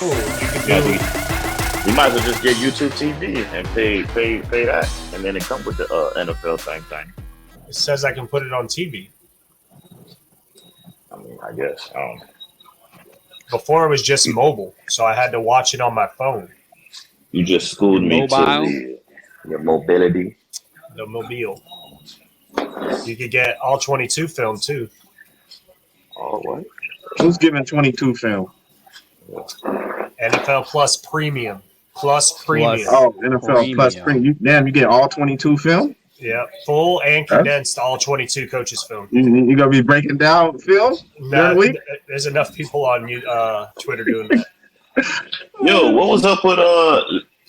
cool. You can Might do. you might as well just get YouTube TV and pay that, and then it comes with the NFL thing. It says I can put it on TV. I mean, I guess. Before it was just mobile, so I had to watch it on my phone, You just Your schooled me to mobile. your mobility. the mobile. You could get all 22 film too. Oh, what? Who's giving 22 film? NFL Plus Premium. Plus Premium. Oh, NFL Plus Premium. You get all 22 film? Yeah, full and condensed, all 22 coaches film. You gonna be breaking down film during Nah, the week? there's enough people on Twitter doing that. Yo, what was up with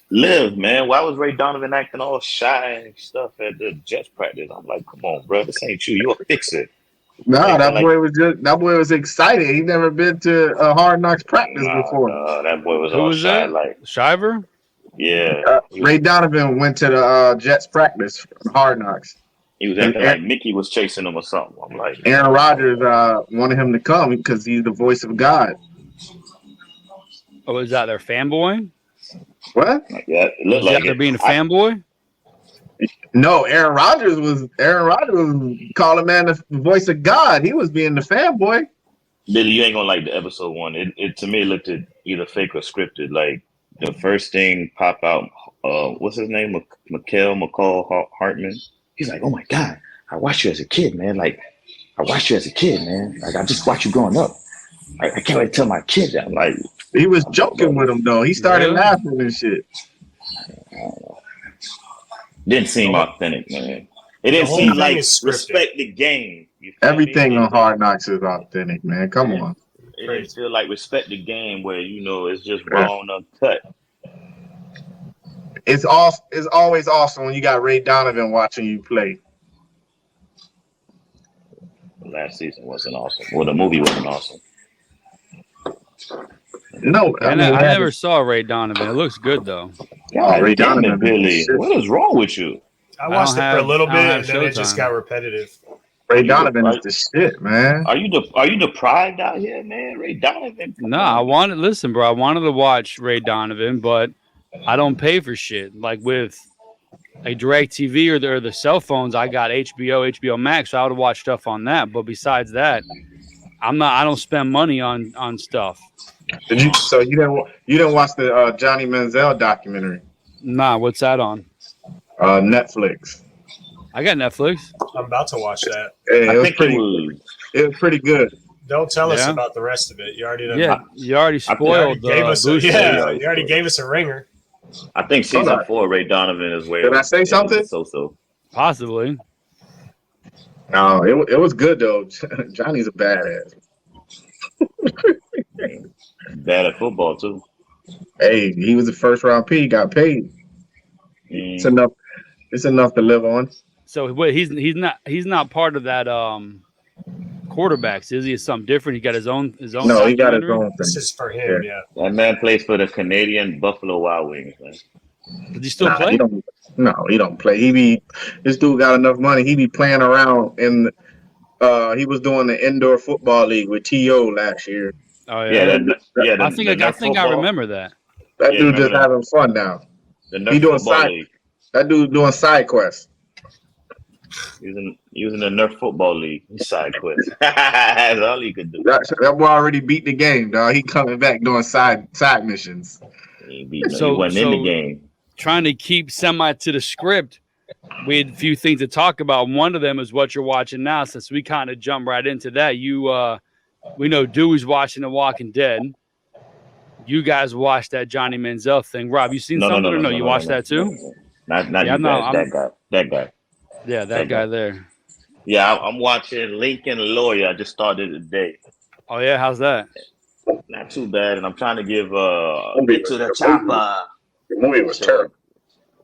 Liv, man? Why was Ray Donovan acting all shy and stuff at the Jets practice? I'm like, come on, bro, this ain't you. You'll fix it. Nah, Acting that boy was excited. He never been to a Hard Knocks practice before. That boy was Who all was shy. that? Like, Shiver? yeah, Ray Donovan went to the Jets practice, Hard Knocks. he was acting like Mickey was chasing him or something. I'm like, Aaron Rodgers wanted him to come because he's the voice of God. Oh, is that their fanboy? What? yeah, it looked Is that like they're it. being a fanboy? No, Aaron Rodgers was calling man the voice of God. He was being the fanboy. Billy, you ain't gonna like the episode one. It to me it looked either fake or scripted. Like the first thing pop out, what's his name? McCall Hartman. He's like, oh my God, I watched you as a kid, man. Like I watched you as a kid, man. Like I just watched you growing up. I can't wait to tell my kid that. I'm like, He was joking with him though. He started Really? laughing and shit. didn't seem authentic, man. It The didn't whole seem thing like is scripted. respect the game. You feel Everything me? on Hard Knocks is authentic, man. Come on. It didn't feel like respect the game where it's just raw and uncut. It's always awesome when you got Ray Donovan watching you play. Last season wasn't awesome. Well, the movie wasn't awesome. No, I never saw Ray Donovan. It looks good though. God Ray damn Donovan it, Billy. shit. What is wrong with you? I watched it for a little I bit, don't and have then it just Showtime. got repetitive. Ray Donovan is the shit, man. Are you deprived out here, man? Ray Donovan. No, I wanted to watch Ray Donovan, but I don't pay for shit. Like with a direct TV or the cell phones, I got HBO Max, so I would watch stuff on that. But besides that, I don't spend money on stuff. So you didn't watch the Johnny Manziel documentary? Nah, what's that on? Netflix. I got Netflix. I'm about to watch that. Hey, I it was think pretty. it was. It was pretty good. Don't tell us Yeah. about the rest of it. You already done. Yeah, you already You spoiled already gave us a, Boosie. you already gave us a ringer. I think season Hold on. 4, Ray Donovan is where. Did I say something? So. Possibly. No, it was good though. Johnny's a badass. Bad at football too. Hey, he was a first round pick. He got paid. It's enough. It's enough to live on. So wait, he's not part of that quarterbacks, is he? It's something different. He got his own. No, he got his documentary? own This thing. is for him, yeah. That man plays for the Canadian Buffalo Wild Wings, man. Does he still Nah, play? he don't play. This dude got enough money. He be playing around in. He was doing the indoor football league with To last year. Oh Yeah, I think I remember that. That Yeah, dude just remember having fun now. The He Nerf doing football side- league. That dude doing side quests. Using the Nerf football league. Side quest. That's all he could do. That boy already beat the game, dog. He coming back doing side missions. He So- wasn't in the game. Trying to keep semi to the script. We had a few things to talk about. One of them is what you're watching now. Since we kind of jump right into that, we know Dewey's watching The Walking Dead. You guys watched that Johnny Manziel thing. Rob, you seen something or no? You watched that too? Not Yeah, you no, guys. That guy. Yeah, that guy there. Yeah, I'm watching Lincoln Lawyer. I just started today. Oh yeah, how's that? Not too bad, and I'm trying to give Get to the Chopper. The movie was terrible.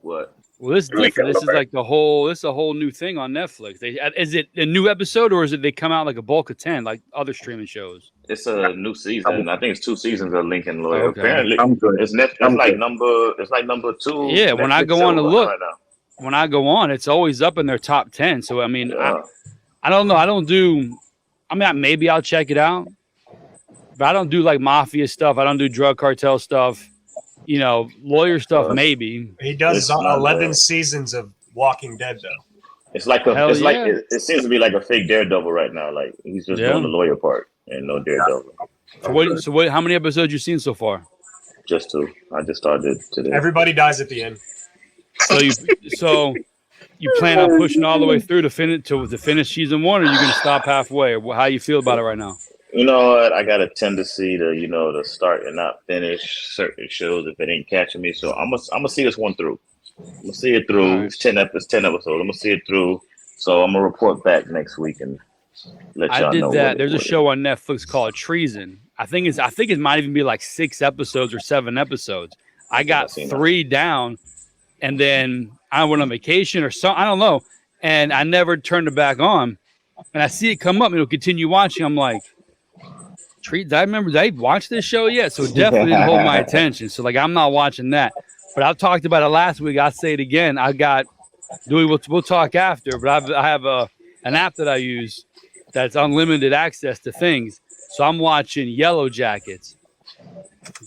What? Well, this is different. This is like this is a whole new thing on Netflix. Is it a new episode or is it they come out like a bulk of 10 like other streaming shows? It's a new season. I think it's 2 seasons of Lincoln Lawyer. Okay. Apparently, I'm good. it's like number 2. Yeah, when I Netflix go on to show look, right now. when I go on, it's always up in their top 10. So I mean, Yeah. I don't know. I don't do. I mean, maybe I'll check it out, But I don't do like mafia stuff. I don't do drug cartel stuff. You know, lawyer stuff maybe. He does It's not 11 bad. seasons of Walking Dead though. It's like Hell it's like yeah. it seems to be like a fake Daredevil right now. Like he's just Yeah. doing the lawyer part and no Daredevil. So what? How many episodes you seen so far? Just two. I just started today. Everybody dies at the end. So you plan on pushing all the way through to finish season 1, or are you going to stop halfway? Or how you feel about it right now? You know what? I got a tendency to, to start and not finish certain shows if it ain't catching me. So I'm gonna see this one through. I'm gonna see it through. All right. It's 10 episodes. I'm gonna see it through. So I'm gonna report back next week and let y'all I did know. that. There's a show on Netflix called Treason. I think it might even be like 6 episodes or 7 episodes. I got 3 down, and then I went on vacation or something. I don't know, and I never turned it back on. And I see it come up, and it'll continue watching. I'm like, did I watch this show yet? So it definitely didn't hold my attention. So like, I'm not watching that. But I talked about it last week. I'll say it again. I got Dewey. We'll talk after. But I have an app that I use that's unlimited access to things. So I'm watching Yellow Jackets,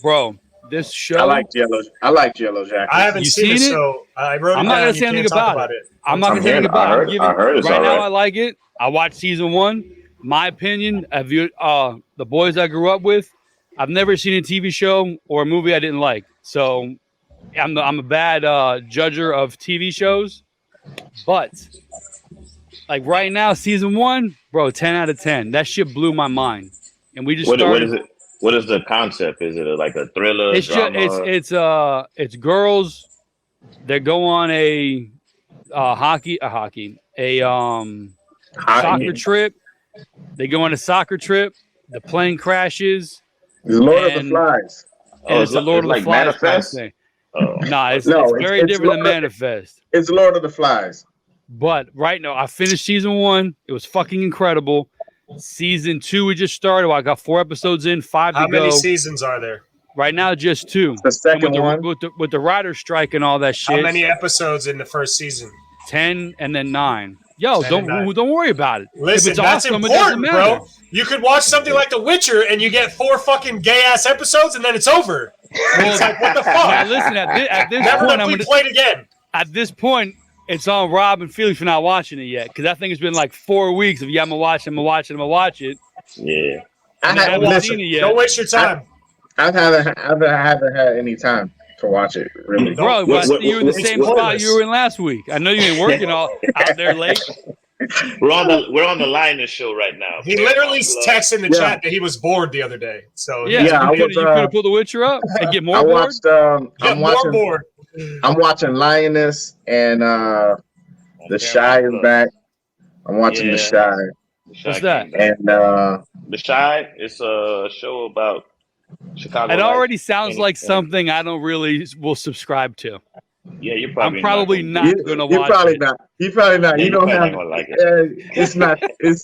bro. This show. I like Yellow Jackets. I haven't You seen it, seen it? so I wrote it I'm down. not gonna You say can't anything talk about it. it. I'm not gonna say hearing- anything about it. I heard it's right all now. right. I like it. I watched season 1. My opinion, of the boys I grew up with, I've never seen a TV show or a movie I didn't like. So I'm a bad judger of TV shows. But like right now, season 1, bro, 10 out of 10. That shit blew my mind. And we just What started. is it? What is the concept? Is it like a thriller? It's just drama? it's girls that go on a soccer trip. They go on a soccer trip. The plane crashes. It's Lord of the and- Flies. And it's the Lord of the like Flies kind of Manifest? thing. Oh. Nah, it's No, very it's different than Lord- Manifest. It's Lord of the Flies. But right now, I finished season 1. It was fucking incredible. Season 2, we just started. I got 4 episodes in, 5 How to go. many seasons are there? Right now, just 2. The second And one. with the writer's strike and all that shit. How many episodes in the first season? 10 and then 9. Yo, 10 and 9. don't worry about it. Listen, if it's that's awesome, it doesn't important, matter. bro. You could watch something like The Witcher and you get 4 fucking gay ass episodes and then it's over. It's like, what the Now, fuck? listen, at this Never point, let me play it again. at this point, it's on Rob and Felix for not watching it yet, because I think it's been like 4 weeks of I'm gonna watch it. Yeah. I And haven't haven't listened. seen it yet. Don't waste your time. I haven't had any time to watch it. Really. Bro, What- you're in the what- same what- spot you were in last week. I know you ain't working out there late. We're on the Linus show right now. He literally texted in the Yeah. chat that he was bored the other day. So Yeah, Yeah, I you was, could have pulled the Witcher up and get more I bored. watched. get more bored. I'm watching Lioness and The Shy is back. I'm watching Yeah. The Shy What's that? and The Shy is a show about Chicago. It life. already sounds like And- something I don't really will subscribe to. Yeah, you're I'm probably probably not. not going to you're watch probably it. not. You're probably not. Yeah, you you're don't probably have. not gonna like it. It's not. It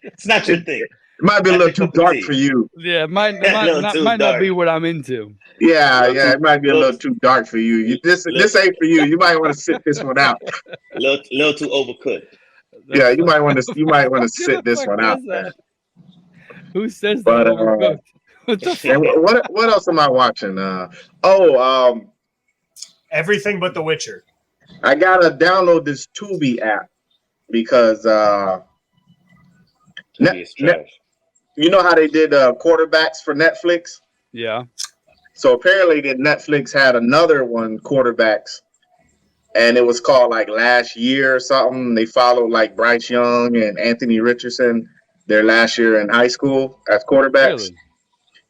It's not your thing. might be a Not little your too cup of dark tea. for you. Yeah, it might little too not dark. be what I'm into. Yeah, Little yeah. too- It might be a little- little too dark for you. This ain't for you. You might want to sit this one out. A little too overcooked. Yeah, you might want to. You might want to Who the sit this fuck one out. is that? Who says But, that overcooked? What the fuck? And what else am I watching? Everything but The Witcher. I gotta download this Tubi app because It's trash. you know how they did quarterbacks for Netflix. Yeah. So apparently, that Netflix had another one, quarterbacks, and it was called like Last Year or something. They followed like Bryce Young and Anthony Richardson their last year in high school as quarterbacks. Really?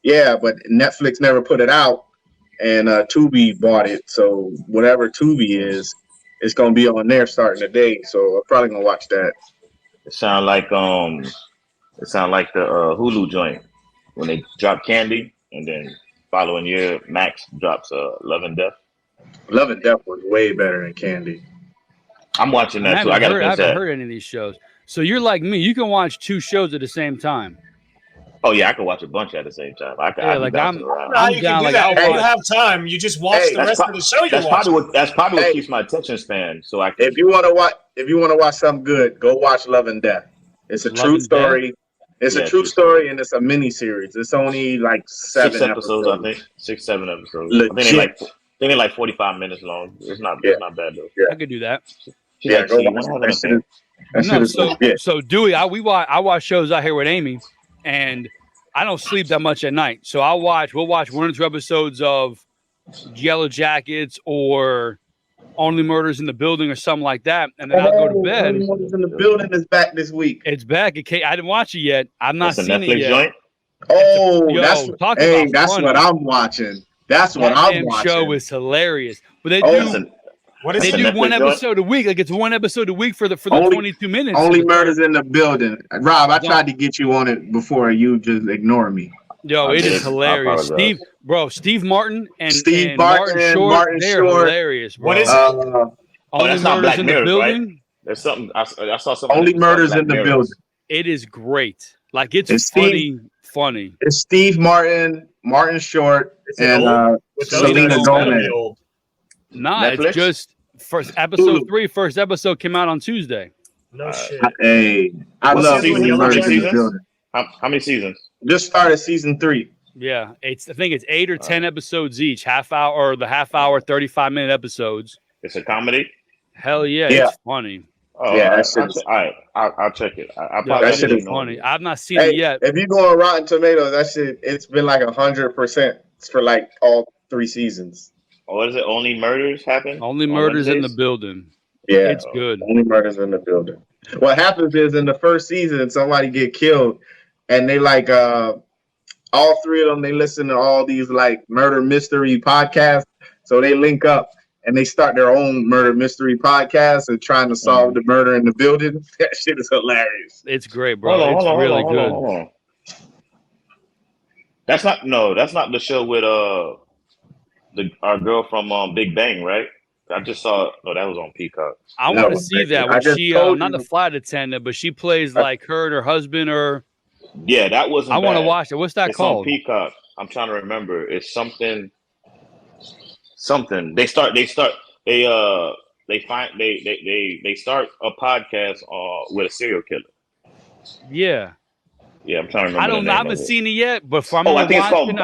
Yeah, but Netflix never put it out, and Tubi bought it. So whatever Tubi is, it's gonna be on there starting today. So I'm probably gonna watch that. It sound like the Hulu joint when they drop Candy and then following year Max drops Love and Death. Love and Death was way better than Candy. I'm watching I that too. I haven't gotta finish heard that. any of these shows. So you're like me. You can watch 2 shows at the same time. Oh yeah, I can watch a bunch at the same time. I Yeah, be like, bouncing I around. don't know how I'm you down, can do like, that. I'll If you watch- have time, you just watch Hey, the that's rest pro- of the show you're That's watching. probably what Hey. keeps my attention span. So I can. If you want to watch something good, go watch Love and Death. It's a Love true and story. It's a Yeah, true true story, story. and it's a mini series. It's only like 6 7 episodes, I episodes. think. 6, 7 episodes. I Legit. think they like 45 minutes long. It's not Yeah. bad though. Yeah. I could do that. She's Yeah, like, go so you watch want to it. have an That shit No, is legit. so Dewey, I watch shows out here with Amy, and I don't sleep that much at night. So we'll watch 1 or 2 episodes of Yellow Jackets or Only Murders in the Building or something like that, and then I'll go to bed. Only Murders in the Building is back this week. It's back. I didn't watch it yet. I've not That's a seen it Netflix yet. joint? That's talk about that's funny. what I'm watching. That's what That I'm damn watching. show is hilarious. But they Oh, do What is they it? do Netflix one joint? episode a week. Like it's 1 episode a week for the Only- 22 minutes. Only So Murders in the Building. Rob, I tried to get you on it before you just ignore me. Yo, I it did. is I hilarious. apologize. Steve Martin and Steve and Martin, Short, Martin they're Short. hilarious, bro. What is it? Only that's not Murders Black in the Mirrors, right? Building. There's something I saw something. Only that was Murders Black in the Mirrors. Building. It is great. Like it's It's funny. It's Steve Martin, Martin Short, Is it and old? Selena It's gotta be Gomez. old. Nah, Netflix? it's just episode Hulu. 3. First episode came out on Tuesday. No shit. Hey, I What's love the season? Only How many Murders in the seasons? Building. How many seasons? Just started season 3. Yeah, I think it's 8 or 10 episodes each, half hour or the half hour, 35-minute episodes. It's a comedy. Hell yeah, Yeah. it's funny. Oh, Yeah, all that shit is- all right. I'll check it. I Yeah, probably that that shit shit is is funny. I've not seen Hey, it yet. if you go on Rotten Tomatoes, that shit, it's been like 100% for like all 3 seasons. What is it? Only murders happen. Only on Murders in the Wednesdays? Building. Yeah, It's good. Only Murders in the Building. What happens is in the first season, somebody get killed, and they like all 3 of them. They listen to all these like murder mystery podcasts, so they link up and they start their own murder mystery podcast and trying to solve the murder in the building. That shit is hilarious. It's great, bro. It's really good. Hold on. That's not the show with our girl from Big Bang, right? I just saw. No, that was on Peacock. I No, want to see that I when just she told not you. the flight attendant, but she plays like her and her husband or Yeah, that wasn't. I want to bad. watch it. What's that It's on called? Peacock. I'm trying to remember. It's something. They start a podcast with a serial killer. Yeah. Yeah, I'm trying to remember. I don't know. I haven't seen it yet, but from I think it's called.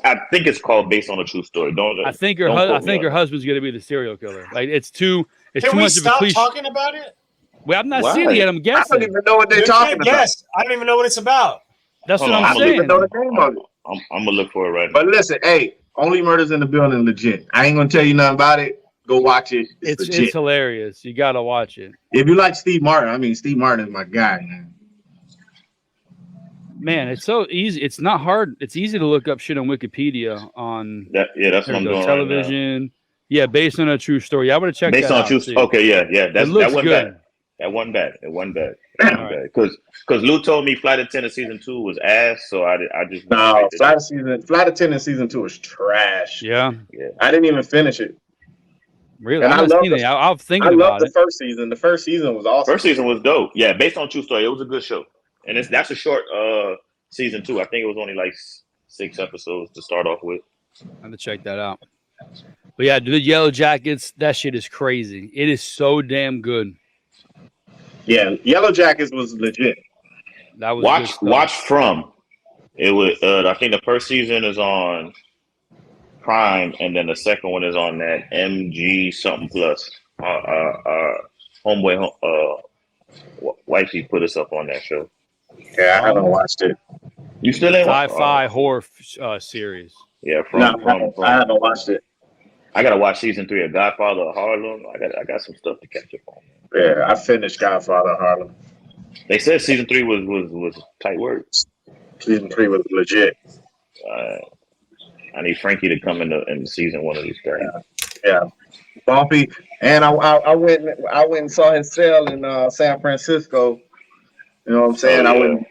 I think it's called based on a true story. I think her husband's gonna be the serial killer. Like it's too Can we much of a stop cliche. talking about it? Well, I've not Why? seen it yet. I'm I guessing. don't even know what they're You talking can't about. guess. I don't even know what it's about. That's Hold what on, I'm I don't even saying. know the name of it. I'm gonna look for it right now. But listen, hey, Only Murders in the Building legit. I ain't gonna tell you nothing about it. Go watch it. It's legit. It's hilarious. You gotta watch it. If you like Steve Martin, Steve Martin is my guy, man. Man, it's so easy. It's not hard. It's easy to look up shit on Wikipedia on That's what I'm doing television. Yeah, based on a true story. I would have checked right now. Based that on out. true. See. Okay, yeah. It looks That good. wasn't bad. It wasn't bad. Alright. Because Lou told me Flight Attendant season 2 was ass, so I just No, Flight Attendant season 2 is trash. Yeah, I didn't even finish it. really. And I I've love seen it. I'm thinking I love about the it. first season. The first season was awesome. First season was dope. Yeah, based on true story, it was a good show, and that's a short season 2. I think it was only like 6 episodes to start off with. I have to check that out. But yeah, the Yellow Jackets, that shit is crazy. It is so damn good. Yeah, Yellow Jackets was legit. That was good stuff. Watch From. It was. I think the first season is on Prime, and then the second one is on that MG something plus. Homeboy, wifey put us up on that show. Yeah, I haven't watched it. You still ain't Sci-fi horror series. Yeah, I haven't watched it. I gotta watch season 3 of Godfather of Harlem. I got some stuff to catch up on. Yeah, I finished Godfather of Harlem. They said season 3 was tight work. Season 3 was legit. I need Frankie to come in season 1 of these things. Yeah, bumpy. And I went and saw his sale in San Francisco. You know what I'm saying?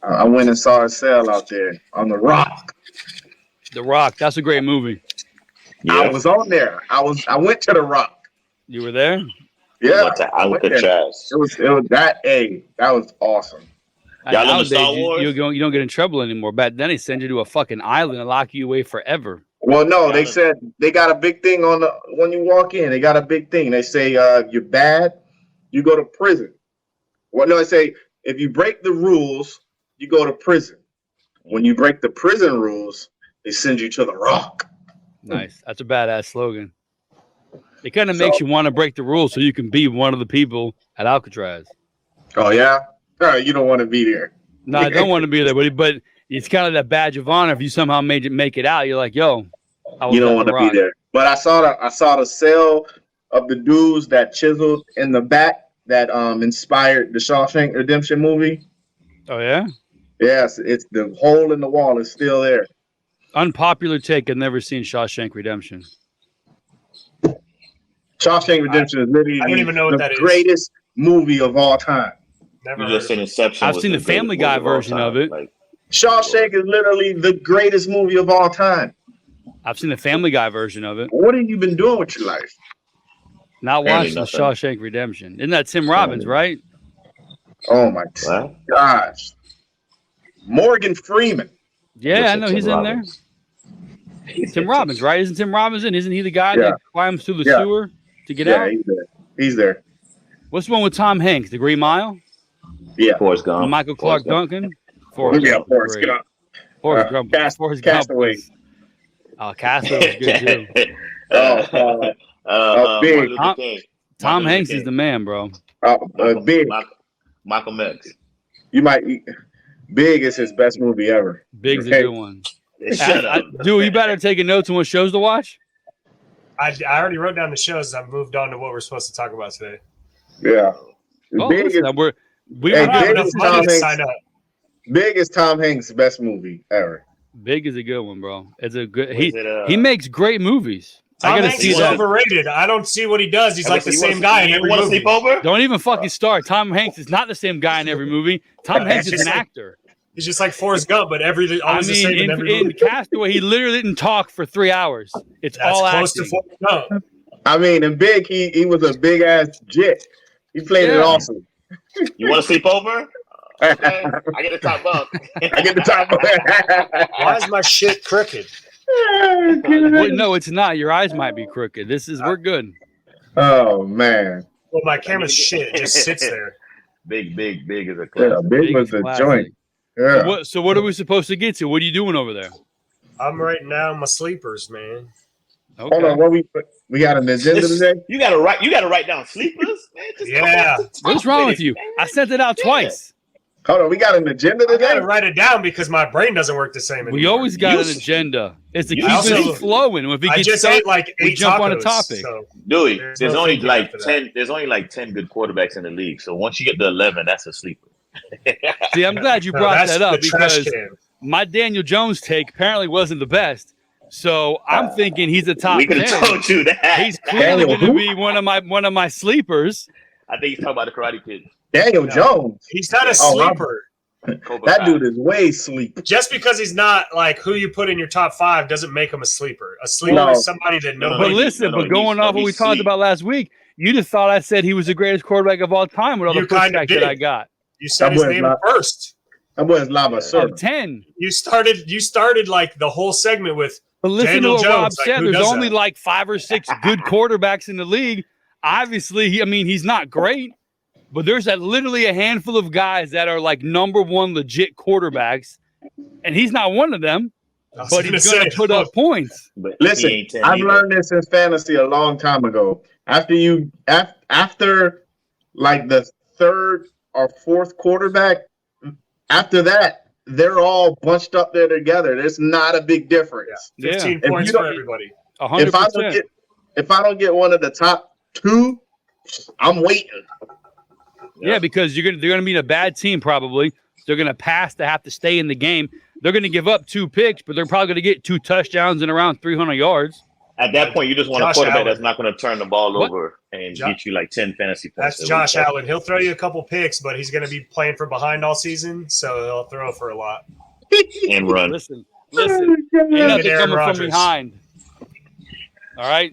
Oh, I went and saw his sale out there on the Rock. The Rock. That's a great movie. Yeah. I was on there. I went to the Rock. You were there? Yeah, Went to I went there. Alcatraz. It was that. Hey, that was awesome. Y'all into Nowadays, Star Wars? you don't get in trouble anymore. Back then, they send you to a fucking island and lock you away forever. Well, no, they Yeah. said they got a big thing when you walk in. They got a big thing. They say you're bad, you go to prison. Well, no, they say if you break the rules, you go to prison. When you break the prison rules, they send you to the Rock. Nice. That's a badass slogan. It kind of So- makes you want to break the rules so you can be one of the people at Alcatraz. Oh yeah, you don't want to be there. No, I don't want to be there, but it's kind of that badge of honor. If you somehow make it out, you're like, yo, I was You don't at want the to be Rock. there. But I saw the cell of the dudes that chiseled in the back that inspired the Shawshank Redemption movie. Oh yeah. Yes, it's the hole in the wall is still there. Unpopular take. I've never seen Shawshank Redemption. Shawshank Redemption is literally I don't even know what the that is. greatest movie of all time. Never You heard just of said it. Inception. I've was seen the greatest Family movie Guy of all version of time. it. Like, Shawshank is literally the greatest movie of all time. I've seen the Family Guy version of it. What have you been doing with your life? Not Apparently watching the nothing. Shawshank Redemption. Isn't that Tim Robbins, right? Oh my what? gosh. Morgan Freeman. Yeah, Looks I like know Tim he's Robbins. in there. Tim Robbins, right? Isn't Tim Robbins in? Isn't he the guy Yeah. that climbs through the Yeah. sewer to get Yeah, out? he's there. He's there. What's the one with Tom Hanks? The Green Mile? Yeah. Forrest Gump. Michael Clark Forrest Gump. Duncan? Yeah, was Forrest great. Gump. Forrest Gump. Forrest Gump Castaway. was- Oh, Castaway was good too. Big. Martin Luther King. Tom Martin Hanks Luther is the King. man, bro. Big. Malcolm X. You might. Big is his best movie ever. Big's a Okay. good one. Shut up. Dude, you better take a note on what shows to watch. I already wrote down the shows. I've moved on to what we're supposed to talk about today. Yeah. Well, Big is listen, we Hey, I don't have Big enough is money Tom to Hanks. sign up. Big is Tom Hanks' best movie ever. Big is a good one, bro. It's a good. Was it, He makes great movies. Tom I gotta Hanks see is that. overrated. I don't see what he does. He's like the same guy in You every want to movie. sleep over? Don't even fucking start. Tom Hanks is not the same guy in every movie. Tom Hanks is Just an like- actor. He's just like Forrest Gump, but always the same in every in movie. Castaway, he literally didn't talk for 3 hours. It's That's all close acting. to Forrest Gump. I mean, in Big, he was a big ass jit. He played it Yeah. awesome. You want to sleep over? Okay. I get the top bunk. I get the top. Why is my shit crooked? Wait, no, it's not. Your eyes might be crooked. We're good. Oh man, Well, my camera's shit. It just sits there. Big is a yeah, classic. Big was is the classic. joint. Yeah. So what are we supposed to get to? What are you doing over there? I'm writing down my sleepers, man. Hold Okay. on, what we got an agenda today? You gotta write down sleepers, man. Just Yeah. What's wrong with you? I sent it out twice. Hold on, we got an agenda I today. gotta write it down because my brain doesn't work the same anymore. We always got You- an agenda. It's to you keep also- it flowing. If we I get just stuck, ate like we 8 jump tacos, on a topic. So Dewey, There's there's no only thinking like after that. 10. There's only like 10 good quarterbacks in the league. So once you get to 11, that's a sleeper. See, I'm glad you No, brought that's that up the trash because can. my Daniel Jones take apparently wasn't the best. So I'm thinking he's a top we could 10. have told you that. He's clearly Daniel going to who? be one of my sleepers. I think he's talking about the Karate Kid. Daniel No. Jones. He's not a Oh, I'm- sleeper. Cobra That Kai. dude is way sleep. Just because he's not like who you put in your top 5 doesn't make him a sleeper. A sleeper No. is somebody that No, nobody. But listen, no, but going he's- off what we he's talked sleep. about last week, you'd have thought I said he was the greatest quarterback of all time with all You the kinda pushback did. that I got. You said That his boy's name not- first. That boy is lava Yeah. server. Of 10. You started like the whole segment with But listen Daniel to what Rob Jones, like, said. who There's does only that? like 5 or 6 good quarterbacks in the league. Obviously, he's not great, but there's literally a handful of guys that are like number 1 legit quarterbacks, and he's not one of them. I was But gonna he's going to say, put up points. But he Listen, ain't 10 I've either. learned this in fantasy a long time ago. After like the 3rd or 4th quarterback, after that, they're all bunched up there together. There's not a big difference. 15 If points you for don't- everybody. 100%. If I don't get one of the top 2, I'm waiting. Yeah, because they're gonna be a bad team probably. They're gonna pass to have to stay in the game. They're gonna give up 2 picks, but they're probably gonna get 2 touchdowns and around 300 yards. At that point, you just want Josh a quarterback Allen. that's not going to turn the ball What? over and Jo- get you like 10 fantasy points. That's Josh Allen. He'll throw you a couple picks, but he's going to be playing from behind all season, so he'll throw for a lot. And run. Listen, ain't nothing Aaron coming from Rodgers. behind. All right.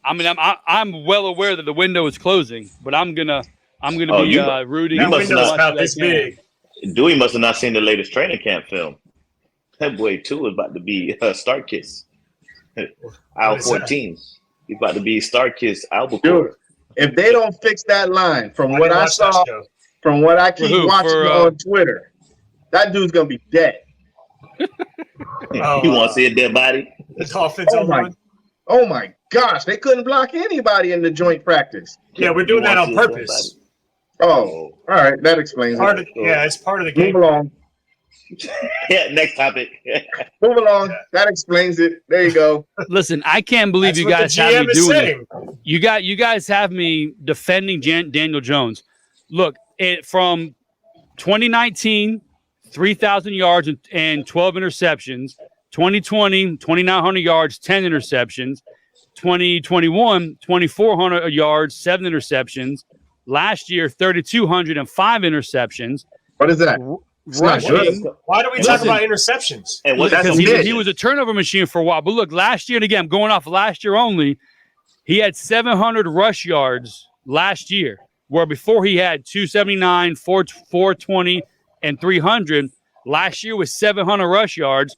I mean, I'm well aware that the window is closing, but I'm gonna Oh, be you- rooting. you That must as window's much about as I this can. big. Dewey must have not seen the latest training camp film. That boy, too, is about to be Star Kiss. Aisle What is that? 14. He's about to be Star Kiss Albacore. Dude, if they don't fix that line from I what didn't I watch that saw show. From what I keep who? watching on Twitter, that dude's gonna be dead. You want to see a dead body? The Dolphins Oh my gosh, they couldn't block anybody in the joint practice. Yeah, we're doing that on purpose. Oh, all right, that explains it. It's part of the game. Move along. Yeah, next topic. Move along. That explains it. There you go. Listen, I can't believe That's you what guys the have GM me is doing saying. it. You guys have me defending Daniel Jones. Look, from 2019, 3,000 yards and 12 interceptions. 2020, 2,900 yards, 10 interceptions. 2021, 2,400 yards, 7 interceptions. Last year, 3,200 and 5 interceptions. What is that? It's not good. Why do we talk about interceptions? And Because he was a turnover machine for a while. But look, last year, and again, I'm going off last year only, he had 700 rush yards last year, where before he had 279, 420, and 300. Last year was 700 rush yards.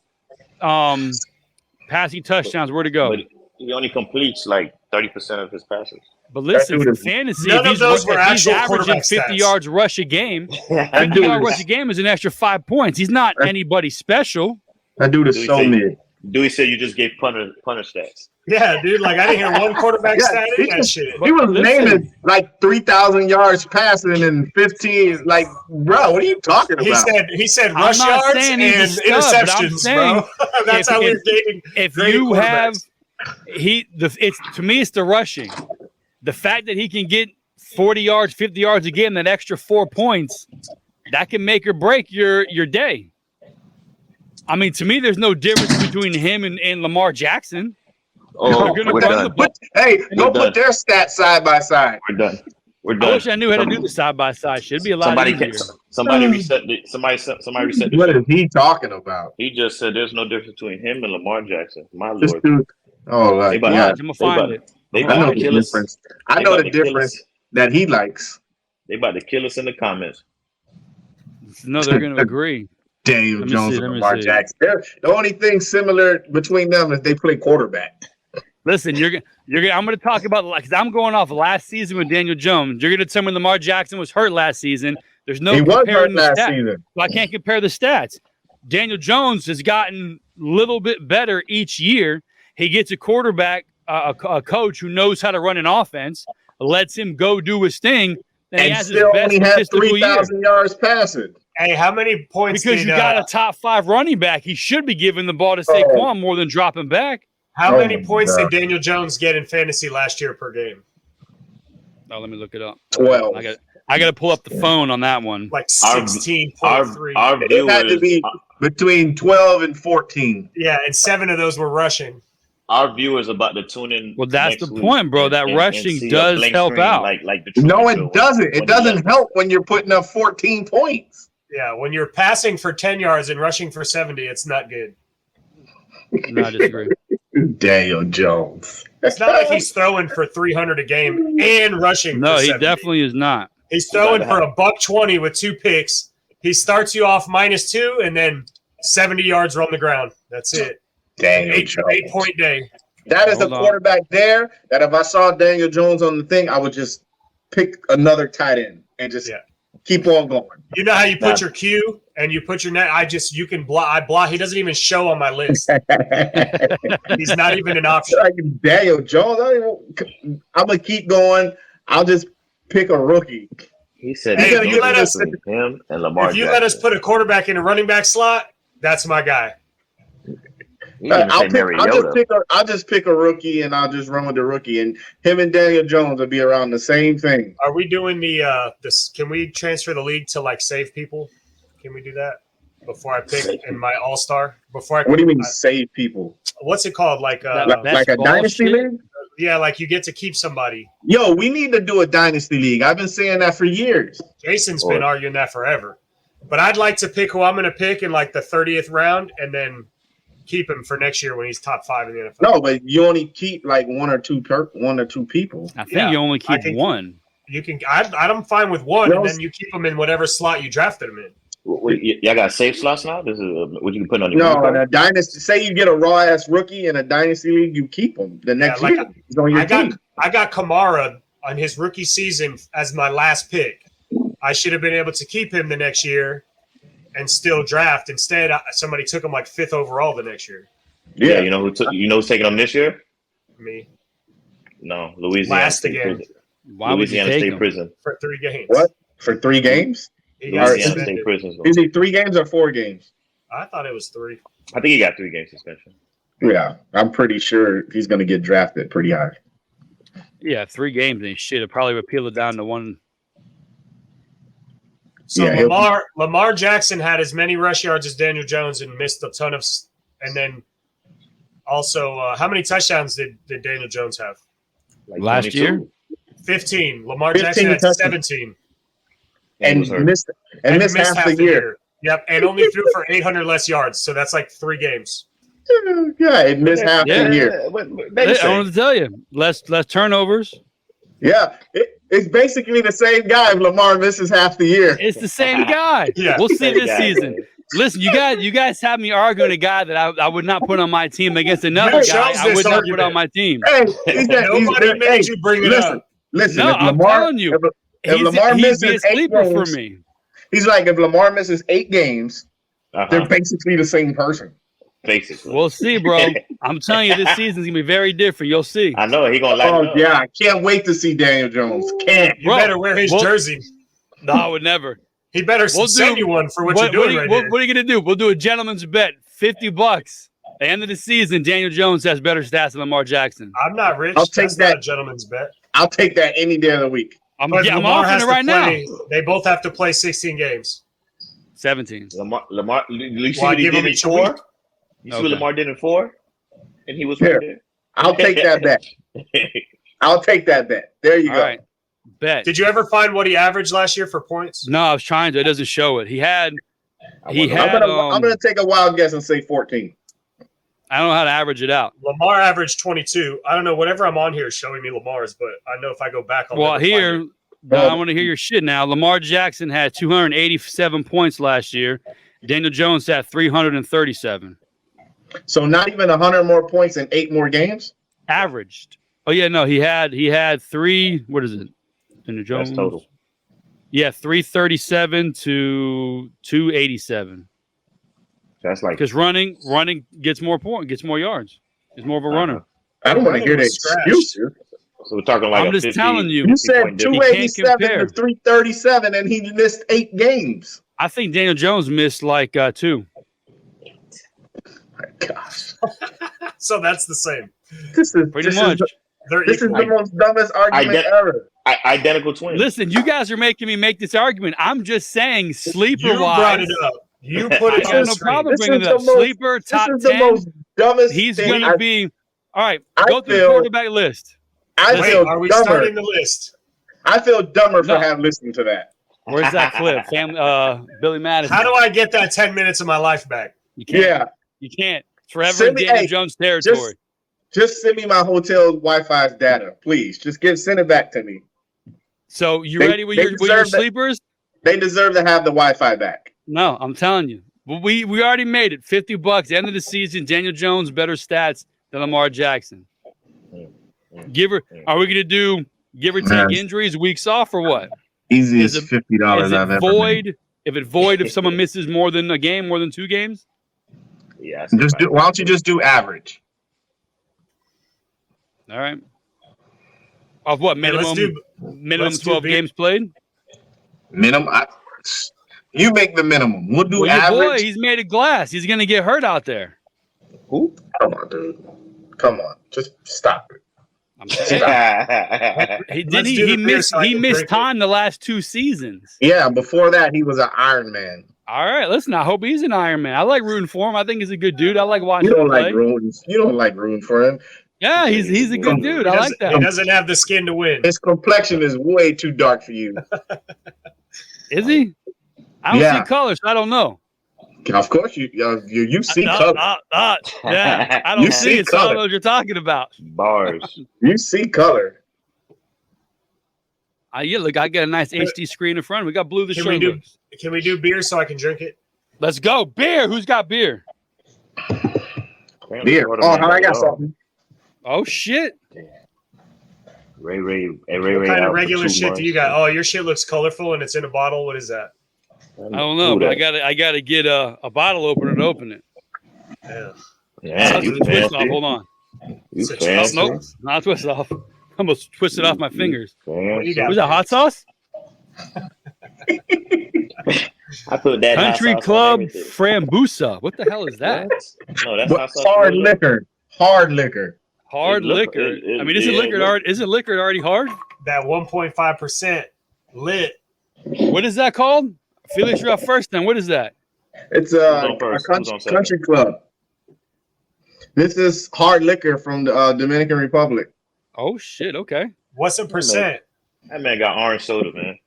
Passing touchdowns, where to go? But he only completes like 30% of his passes. But listen, for fantasy, none of those were if he's actual averaging quarterback 50 stats. yards rush a game, 50 yard rush a game is an extra 5 points. He's not anybody special. That dude is so mid. Dewey said you just gave punter stats. Yeah, dude. Like I didn't hear one quarterback stat in that shit. He was naming like 3,000 yards passing and 15. Like, bro, what are you talking about? He said rush yards and interceptions, bro. That's how we're getting. If you have to me, it's the rushing. The fact that he can get 40 yards, 50 yards a game, that extra 4 points, that can make or break your day. I mean, to me, there's no difference between him and Lamar Jackson. Oh, we're done. Hey, don't put their stats side by side. We're done. I wish I knew how to do the side by side. Should be a lot easier. Somebody reset the What is he talking about? He just said there's no difference between him and Lamar Jackson. My This lord. dude. Oh, like, I'm gonna find it. They I know about to the kill us. difference. I know the difference that he likes. They about to kill us in the comments. No, they're going to agree. Daniel Let me Jones see, and let me Lamar see. Jackson. The only thing similar between them is they play quarterback. Listen, I'm going to talk about, because I'm going off last season with Daniel Jones. You're going to tell me Lamar Jackson was hurt last season. There's no He was hurt comparing the last stats. season. So I can't compare the stats. Daniel Jones has gotten a little bit better each year. He gets a quarterback, a coach who knows how to run an offense, lets him go do his thing, and he has his still best only had statistical year. 3,000 yards passing. Hey, how many points? Because you got a top 5 running back. He should be giving the ball to Saquon more than dropping back. How Oh many my points God. did Daniel Jones get in fantasy last year per game? Oh, let me look it up. 12. I got to pull up the phone on that one. Like Our 16.3. It had to viewers, be between 12 and 14. Yeah, and 7 of those were rushing. our viewers about to tune in. Well, that's next the week point, bro. That and rushing see a does blank help screen out. Like the No, Truman it Show doesn't. when It he doesn't left. help when you're putting up 14 points. Yeah, when you're passing for 10 yards and rushing for 70, it's not good. No, I disagree. Daniel Jones. It's not like he's throwing for 300 a game and rushing No, for he 70. definitely is not. He's throwing for $120 with 2 picks. He starts you off -2 and then 70 yards are on the ground. That's it. Daniel Jones. 8-point day. That is Hold a on. quarterback there that if I saw Daniel Jones on the thing, I would just pick another tight end and just keep on going. You know how you put your Q and you put your net? You can block. I block. He doesn't even show on my list. He's not even an option. Like Daniel Jones, I'm going to keep going. I'll just pick a rookie. He said, Hey, there's if no you let difference us- between him and Lamar If you Jackson. let us put a quarterback in a running back slot, that's my guy. He didn't say Mariota. I'll just pick a rookie and I'll just run with the rookie. And him and Daniel Jones will be around the same thing. Are we doing this? Can we transfer the league to like save people? Can we do that before I pick in my all-star? Before I What do you mean save people? what's it called? Like Like a ball dynasty shit? league? yeah, like you get to keep somebody. Yo, we need to do a dynasty league. I've been saying that for years. Jason's been arguing that forever. But I'd like to pick who I'm going to pick in like the 30th round and then keep him for next year when he's top 5 in the NFL. No, but you only keep like one or two people. I think Yeah, you only keep think- one. You can. I'm fine with one, and Well, then you keep them in whatever slot you drafted them in. Y'all got safe slots now? This is what you can put on your No, card? in a dynasty. Say you get a raw ass rookie in a dynasty league, you keep him the next like year. He's on your team. I got Kamara on his rookie season as my last pick. I should have been able to keep him the next year and still draft. Instead, somebody took him like 5th overall the next year. Yeah, you know who's taking him this year? Me. No, Louisiana Last State again. Prison. Why would you Louisiana take State him? Prison. For 3 games. What? For 3 games? He got Louisiana suspended. State Prison. Is he 3 games or 4 games? I thought it was 3. I think he got 3 game suspension. Yeah, I'm pretty sure he's going to get drafted pretty high. Yeah, 3 games and he should have probably appealed it down to 1. So Yeah, Lamar Jackson had as many rush yards as Daniel Jones and missed a ton of. And then also, how many touchdowns did Daniel Jones have? Like Last 22. year? 15. Lamar 15 Jackson had touchdowns. 17. And he And was hurt. missed half the year. Yep, and only threw for 800 less yards. So that's like 3 games. Yeah, it missed half the year. I wanted to tell you, less turnovers. Yeah, it's basically the same guy if Lamar misses half the year. It's the same guy. Yeah. We'll see Same this guy, season. man. Listen, you guys have me arguing a guy that I would not put on my team against another You guy chose I would this not put argument. on my team. Hey, Nobody made you bring it listen, up. listen. No, if I'm Lamar, telling you. if Lamar He'd be a misses 8 sleeper for games, me. he's like, if Lamar misses 8 games, Uh-huh. they're basically the same person. Basically. We'll see, bro. I'm telling you, this season's gonna be very different. You'll see. I know he gonna light it Oh up. yeah, I can't wait to see Daniel Jones. Can't. You Bro, better wear his well- jersey. No, I would never. He better We'll send do- you one for what What you're doing are right you, here. what are you gonna do? We'll do a gentleman's bet, $50. At the end of the season, Daniel Jones has better stats than Lamar Jackson. I'm not rich. I'll take That's not that. a gentleman's bet. I'll take that any day of the week. I'm But Lamar offering has it to right now. play. They both have to play 16 games. 17. Lamar, you see Well, I what he give did him in each 4? week. You see Okay. what Lamar did in 4? And he was Here. right there. I'll take that bet. I'll take that bet. There you All go. right. Bet. Did you ever find what he averaged last year for points? No, I was trying to. It doesn't show it. He had. He wonder- had. I'm gonna take a wild guess and say 14. I don't know how to average it out. Lamar averaged 22. I don't know. Whatever I'm on here is showing me Lamar's, but I know if I go back, I'll Well, never find here, it. I want to hear your shit now. Lamar Jackson had 287 points last year. Daniel Jones had 337. So not even 100 more points in 8 more games. Averaged. Oh yeah, no, he had 3. What is it? Daniel Jones. That's total. Yeah, 337 to 287. That's like Because running gets more gets more yards. He's more of a runner. I don't want to hear the Scratched. excuses. so we're talking like I'm a just 50, telling you. You said 50-point difference. 287 compare. to 337, and he missed 8 games. I think Daniel Jones missed like 2. My gosh, So that's the same. this is Pretty this much. They're Is equal. the most dumbest argument ever. Identical twins. Listen, you guys are making me make this argument. I'm just saying, sleeper You brought wise, it up. You put I it on have the no screen. problem This bringing is it up. the most- Sleeper This top is the 10. most dumbest He's thing. going to be all right. I Go through the feel- quarterback list. I Wait, feel are we dumber. starting the list? I feel dumber for No. having listened to that. Where's that clip? Billy Madison. How do I get that 10 minutes of my life back? You can't. Yeah, You can't. It's forever Send in me- Daniel hey, Jones territory. just send me my hotel Wi-Fi's data, please. Just send it back to me. So you they- ready with they your deserve that. sleepers? They deserve to have the Wi-Fi back. No, I'm telling you. Well, we already made it. $50. End of the season. Daniel Jones better stats than Lamar Jackson. Are we going to do give or take Man. injuries, weeks off, or what? Easiest Is it- $50 Is it void? If it void, if someone misses more than a game, more than 2 games? Yeah. Why don't you just do average? All right. Of what Hey, minimum? Minimum let's do 12 big- games played. Minimum. You make the minimum. We'll do Well, your boy, average. he's made of glass. He's going to get hurt out there. Who? Come on, dude. Come on. Just stop it. I'm saying. He Let's do the beer so I He can missed drink it. time the last 2 seasons. Yeah, before that, he was an Iron Man. All right, listen. I hope he's an Iron Man. I like rooting for him. I think he's a good dude. I like watching You don't him play. like rooting. You don't like rooting for him. Yeah, he's a good dude. I like He that. doesn't have the skin to win. His complexion is way too dark for you. Is he? I don't Yeah. see color, so I don't know. Of course, you see color. Yeah, I don't You see see it, so I don't color. know what you're talking about. Bars. You see color. Yeah, look, I got a nice HD screen in front. We got blue the Can show we do- looks. Can we do beer so I can drink it? Let's go. Beer. Who's got beer? Beer. Oh, I got something. Oh, shit. Ray What kind out of for regular 2 shit do you months. got? Oh, your shit looks colorful and it's in a bottle. What is that? I don't know, Who but that? I gotta get a bottle opener to open it. Yeah. Yeah, That's you a twist off. fancy. Hold on. You It's a fancy. Nope, not a twist off. I almost twisted off my fingers. What do you got? Was that hot sauce? I put that hot Country sauce on Club everything. Frambusa. What the hell is that? What? No, that's What? hot sauce. Hard liquor. Hard liquor. Hard liquor. I mean, isn't liquor already hard? That 1.5% lit. What is that called? Felix, you're up first. Then what is that? It's Who's a on first? Who's on second? country club. This is hard liquor from the Dominican Republic. Oh shit. Okay. What's a percent? That man got orange soda, man.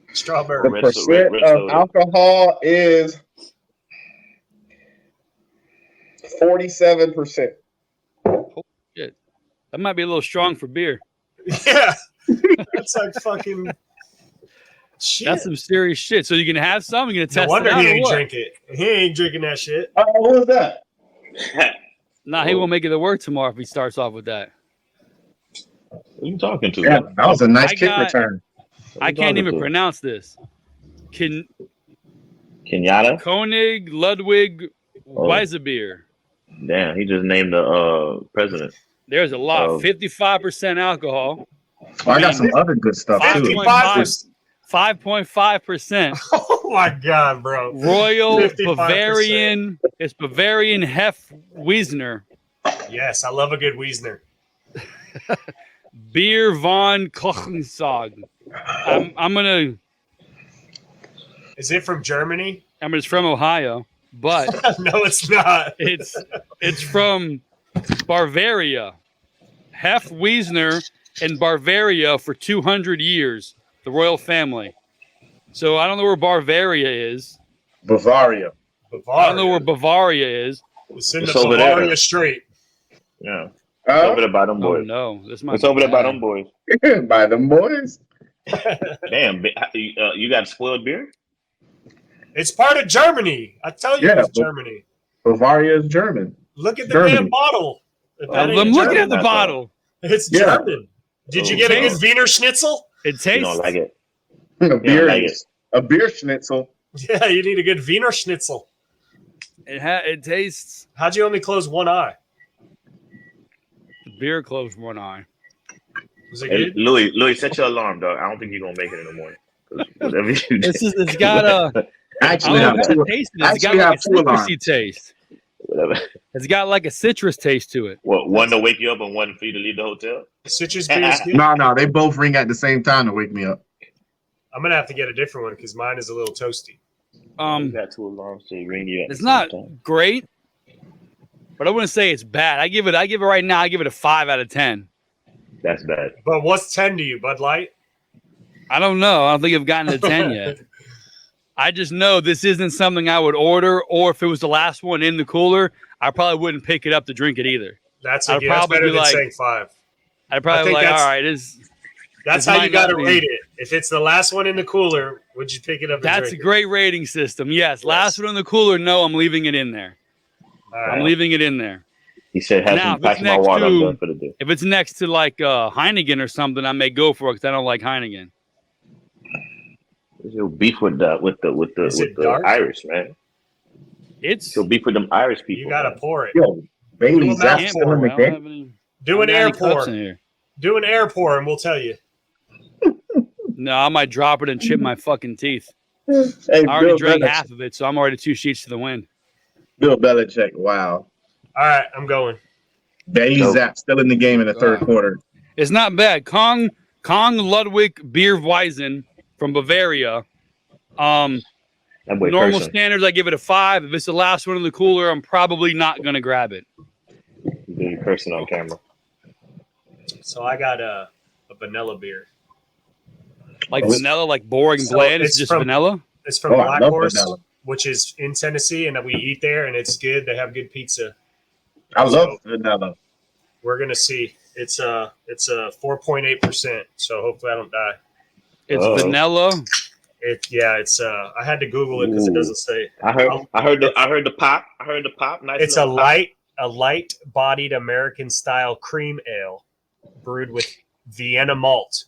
The Strawberry. Red percent red of soda. alcohol is 47%. Shit. That might be a little strong for beer. Yeah. That's like fucking shit. That's some serious shit. So you can have some. You're gonna No test wonder it out he or ain't what? drink it. He ain't drinking that shit. Oh, what was that? Nah, he won't make it to work tomorrow if he starts off with that. Who you talking to? Yeah, that was a nice I kick got- return. I can't even pronounce this. Kenyatta? Koenig Ludwig Weizenbier. Damn, he just named the president. There's a lot. Oh. 55% alcohol. Oh, I got some other good stuff too. 55%. 5.5%. Oh my god, bro. Royal 55%. Bavarian. It's Bavarian Hef Wiesner. Yes, I love a good Wiesner. Beer von Kochensog. I'm gonna. Is it from Germany? I mean, it's from Ohio, but No, it's not. it's from Bavaria. Hef Wiesner in Bavaria for 200 years. The royal family. So I don't know where Bavaria is. Bavaria. I don't know where Bavaria is. It's in It's the over there. Bavaria Strait. Yeah. It's over there by them Oh boys. no, this might It's be over there by bad. them boys. By them boys. Damn, you got spoiled beer? It's part of Germany. I tell you, Yeah, it's but- Germany. Bavaria is German. Look at the Germany. damn bottle. If that I'm ain't looking German, at the German, bottle. It's Yeah. German. Did you Oh, get a okay. good Wiener Schnitzel? It You tastes. don't like it. A beer, like it. a beer schnitzel. Yeah, you need a good Wiener Schnitzel. It tastes. How'd you only close one eye? The beer closed one eye. Was it Hey, good? Louis, set your alarm, dog. I don't think you're gonna make it in the morning. 'Cause whatever you do, It's got a. I Actually, don't know have how two. to taste it. It's got actually like a have two alarms. citrusy taste. whatever. It's got like a citrus taste to it. What, one to wake you up and one for you to leave the hotel? Citrus beer is good. No, they both ring at the same time to wake me up. I'm gonna have to get a different one because mine is a little toasty. You got two alarms to ring you. At It's the not same time. great, but I wouldn't say it's bad. I give it right now. I give it a 5 out of 10. That's bad. But what's 10 to you, Bud Light? I don't know. I don't think I've gotten to 10 yet. I just know this isn't something I would order, or if it was the last one in the cooler, I probably wouldn't pick it up to drink it either. That's I'd a that's probably better be than like- saying 5. I'd probably be think like, all that's- right, That's This how you might got to not be- rate it. If it's the last one in the cooler, would you pick it up? And that's a drink great rating system. Yes, last one in the cooler. No, I'm leaving it in there. It? All I'm right. leaving it in there. He said, "Have Now, some if pack it's my next water. I'm to- done for the day." If it's next to like Heineken or something, I may go for it because I don't like Heineken. What's your beef with the Is it with the dark? Irish, man? It's Your beef with them Irish people. You got to man. pour it. Yo, Bailey Well, Zapp's can't still in the I don't game. have any- Do an I air don't got any cups pour. in here. Do an air pour, and we'll tell you. No, I might drop it and chip my fucking teeth. Hey, I already Bill drank Belichick. half of it, so I'm already 2 sheets to the wind. Bill Belichick. Wow. All right, I'm going. Bailey Nope. Zapp still in the game in the third quarter. It's not bad. Kong Ludwig Bierweisen from Bavaria. That boy Normal cursing. standards, I give it a 5. If it's the last one in the cooler, I'm probably not gonna grab it. He's been cursing on camera. So I got a vanilla beer. Like Oh. vanilla, like boring So bland. it's It's just from- vanilla. It's from Oh, I Black love Horse, vanilla. which is in Tennessee, and we eat there, and it's good. They have good pizza. I love vanilla. We're gonna see. It's a 4.8%. So hopefully I don't die. It's Oh. vanilla. It's I had to Google it because it Ooh. doesn't say. I heard the pop. Nice. It's a little pop. light-bodied American style cream ale brewed with Vienna malt,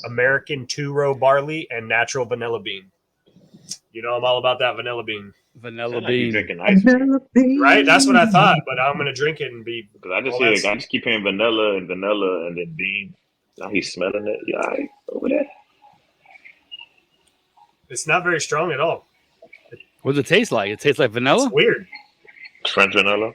American 2-row barley, and natural vanilla bean. You know, I'm all about that vanilla bean. Vanilla Like you bean. drinking ice cream. Right? That's what I thought, but I'm going to drink it and be. Because I all that- just keep hearing vanilla and then bean. Now he's smelling it. Yeah, all right, over there. It's not very strong at all. What does it taste like? It tastes like vanilla? It's weird. French vanilla.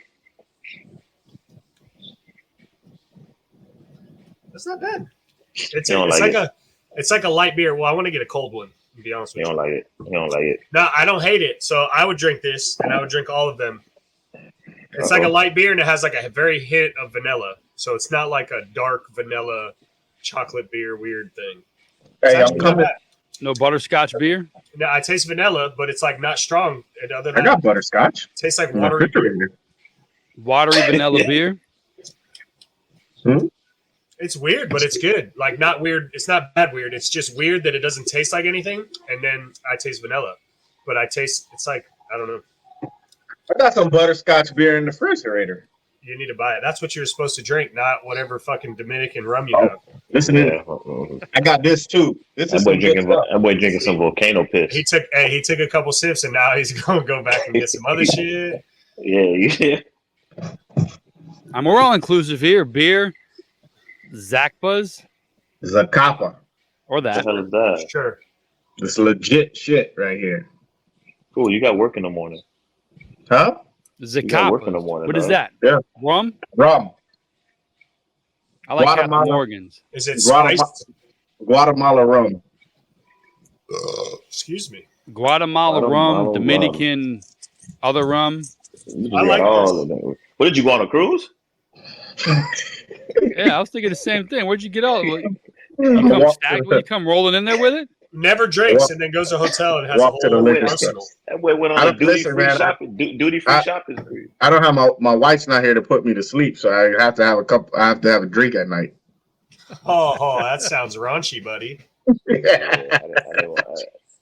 It's not bad. It's You don't like a light beer. Well, I want to get a cold one, to be honest You with you. don't like it. You don't like it. No, I don't hate it. So I would drink this, and I would drink all of them. It's like a light beer, and it has like a very hint of vanilla. So it's not like a dark vanilla chocolate beer weird thing. It's Hey, I'm actually not coming. bad. No butterscotch beer? No, I taste vanilla, but it's like not strong. And other I than got butterscotch. it tastes like in my watery beer. refrigerator. Watery vanilla beer? It's weird, but it's good. Like not weird. It's not bad weird. It's just weird that it doesn't taste like anything. And then I taste vanilla, but it's like, I don't know. I got some butterscotch beer in the refrigerator. You need to buy it. That's what you're supposed to drink, not whatever fucking Dominican rum you Oh. have. Listen, Yeah. I got this too. This is some good stuff. That boy drinking some volcano piss. He took a couple sips and now he's gonna go back and get some other shit. Yeah. We're all inclusive here. Beer, Zacpas, Zacapa. or What the that. hell is that? Sure. This legit shit right here. Cool. You got work in the morning. Huh? You got work in the Zacapa. morning. What is dog. that? Yeah. Rum? Rum. I like Captain Guatemala. Morgan's. Is it Guatemala, spiced? Guatemala rum. Excuse me. Guatemala Guatemala rum, Dominican, other rum. You I got like all this. of them. What did you go on a cruise? Yeah, I was thinking the same thing. Where'd you get all? You come rolling in there with it? Never drinks and then goes to a hotel and has a Walk to the whole liquor arsenal. That boy went I on a don't- listen, duty-free man, shopping. Duty-free shopping. I don't have my wife's not here to put me to sleep, so I have to have a drink at night. Oh, that sounds raunchy, buddy.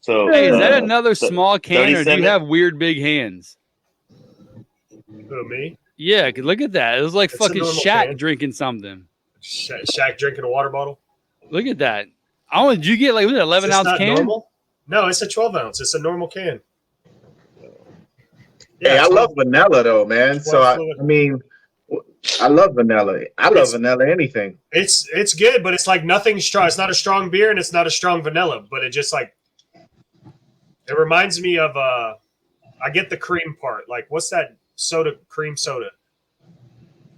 So, Hey, is that another small can, or do 37? you have weird big hands? Who, me? Yeah, 'cause look at that. It was like It's a fucking normal Shaq can. drinking something. Shaq drinking a water bottle? Look at that. Oh, did you get like what, an 11 Is this ounce not can? normal? No, it's a 12 ounce. It's a normal can. Hey, I 12 love vanilla though, man. So I mean, I love vanilla. I love vanilla anything. It's good, but it's like nothing strong. It's not a strong beer and it's not a strong vanilla, but it just like it reminds me of I get the cream part. Like what's that soda? Cream soda.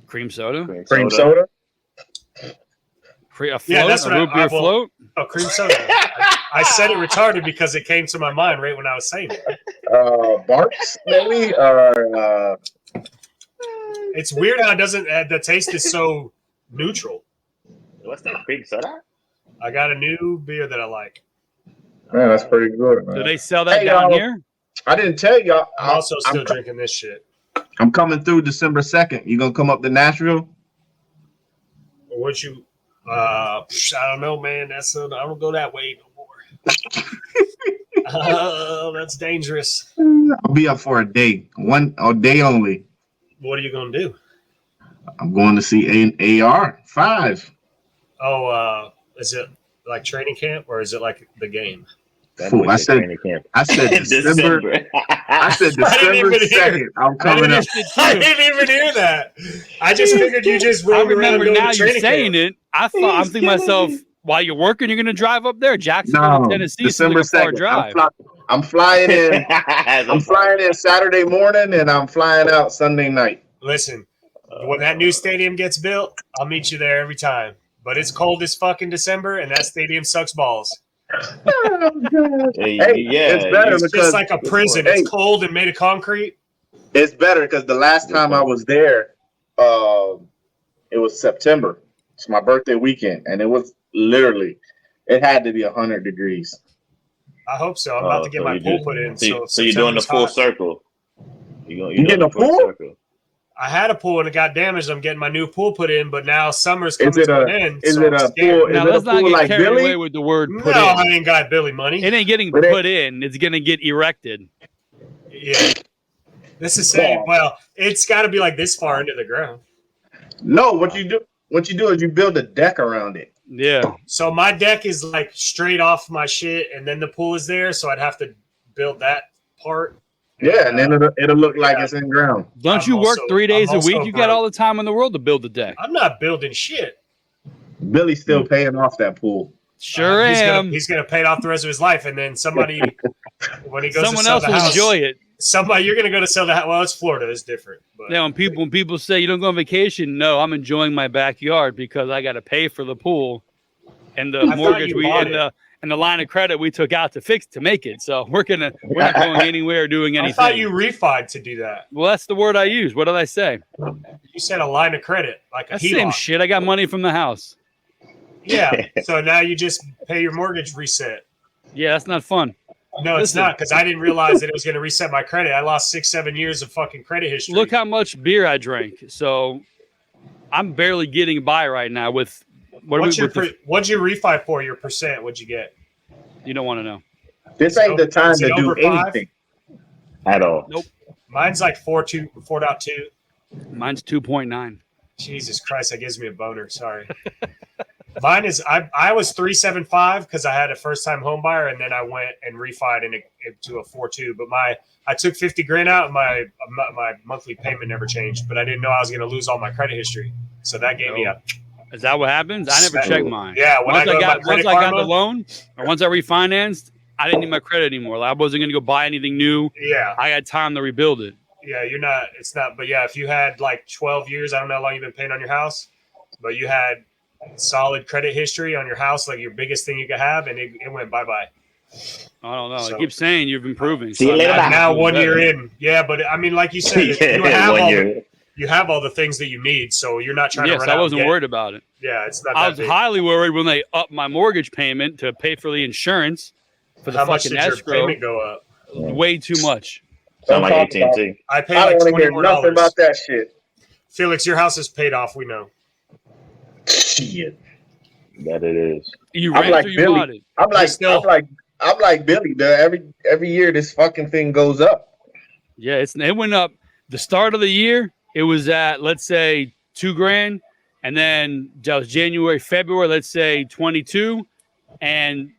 Cream soda? Cream soda. A float? Yeah, that's a what root beer float? Oh, cream soda. I said it retarded because it came to my mind right when I was saying it. Barks maybe or It's weird how it doesn't. The taste is so neutral. What's that? Cream soda? I got a new beer that I like. man, that's pretty good, man. Do they sell that Hey, down y'all. here? I didn't tell y'all. I'm also still drinking this shit. I'm coming through December 2nd. You gonna come up to Nashville? What you? I don't know, man. I don't go that way no more. Oh, that's dangerous. I'll be up for a day, a day only. What are you gonna do? I'm going to see AR-5. Oh, is it like training camp or is it like the game? Fool, I said December. I said December I didn't even hear 2nd. I'm coming up. I didn't even hear that. I just figured you just I rolled around remember going now to you're training saying camp. it. I'm thinking to myself, while you're working, you're going to drive up there. Jacksonville, No, Tennessee, December is like a far 2nd. drive. I'm flying in. I'm flying in Saturday morning, and I'm flying out Sunday night. Listen, when that new stadium gets built, I'll meet you there every time. But it's cold as fuck in December, and that stadium sucks balls. Hey, it's better It's because just like a prison. Hey. It's cold and made of concrete. it's better because the last time I was there, it was September. It's my birthday weekend, and it was literally, it had to be 100 degrees. I hope so. I'm about to get my pool put in. So you're doing the September's full hot. circle. You getting a pool? Circle. I had a pool and it got damaged. I'm getting my new pool put in, but now summer's coming Is it to an a end. is so it I'm a scared. pool? Now, Is it a let's not pool get like carried Billy? away with the word No, put I in. ain't got Billy money. It ain't getting But it- put in. It's going to get erected. Yeah. This is saying, well, it's got to be like this far into the ground. No, what you do is you build a deck around it. Yeah. So my deck is like straight off my shit, and then the pool is there, so I'd have to build that part. Yeah, and then it'll look like it's in ground. Don't you work 3 days a week? You got all the time in the world to build the deck. I'm not building shit. Billy's still paying off that pool. Sure am. He's gonna pay it off the rest of his life, and then somebody, when he goes Someone to sell else the will house, enjoy it. Somebody, you're gonna go to sell the house. Well, it's Florida, it's different. But Yeah, when people say you don't go on vacation, no, I'm enjoying my backyard because I got to pay for the pool and the mortgage and the line of credit we took out to make it. So we're not going anywhere or doing anything. I thought you refied to do that. Well, that's the word I use. What did I say? You said a line of credit, like a That's HELOC. the same shit. I got money from the house. Yeah. So now you just pay your mortgage reset. Yeah, that's not fun. No, it's not, because I didn't realize that it was going to reset my credit. I lost 6-7 years of fucking credit history. Look how much beer I drank. So I'm barely getting by right now with what'd you refi for? Your percent? What'd you get? You don't want to know. This ain't the time to do anything at all. Nope. Mine's like 4.2. Mine's 2.9. Jesus Christ, that gives me a boner. Sorry. Mine is I was 3.75 because I had a first time home buyer, and then I went and refied into a 4.2. But I took 50 grand out, and my monthly payment never changed. But I didn't know I was going to lose all my credit history, so that gave me a. Is that what happens? I never checked mine. Yeah, once I got the loan, or once I refinanced, I didn't need my credit anymore. Like, I wasn't going to go buy anything new. Yeah, I had time to rebuild it. Yeah, it's not. But yeah, if you had like 12 years, I don't know how long you've been paying on your house, but you had solid credit history on your house, like your biggest thing you could have, and it went bye-bye. I don't know. So, I keep saying you've improving. See you later. Now 1 year in. Yeah, but I mean, like you said, you have all the things that you need, so you're not trying to run out. Yes, I wasn't worried about it. Yeah, it's not. I was highly worried when they upped my mortgage payment to pay for the insurance for the How much fucking did escrow. your payment go up? Way too much. Sound like AT&T. I paid like $20 more. Nothing about that shit. Felix, your house is paid off. We know. Shit. That it is. You rent or you bought it? I'm like Billy. Every year this fucking thing goes up. Yeah, it went up. The start of the year, it was at, let's say, $2,000, and then that was January, February, let's say 22, and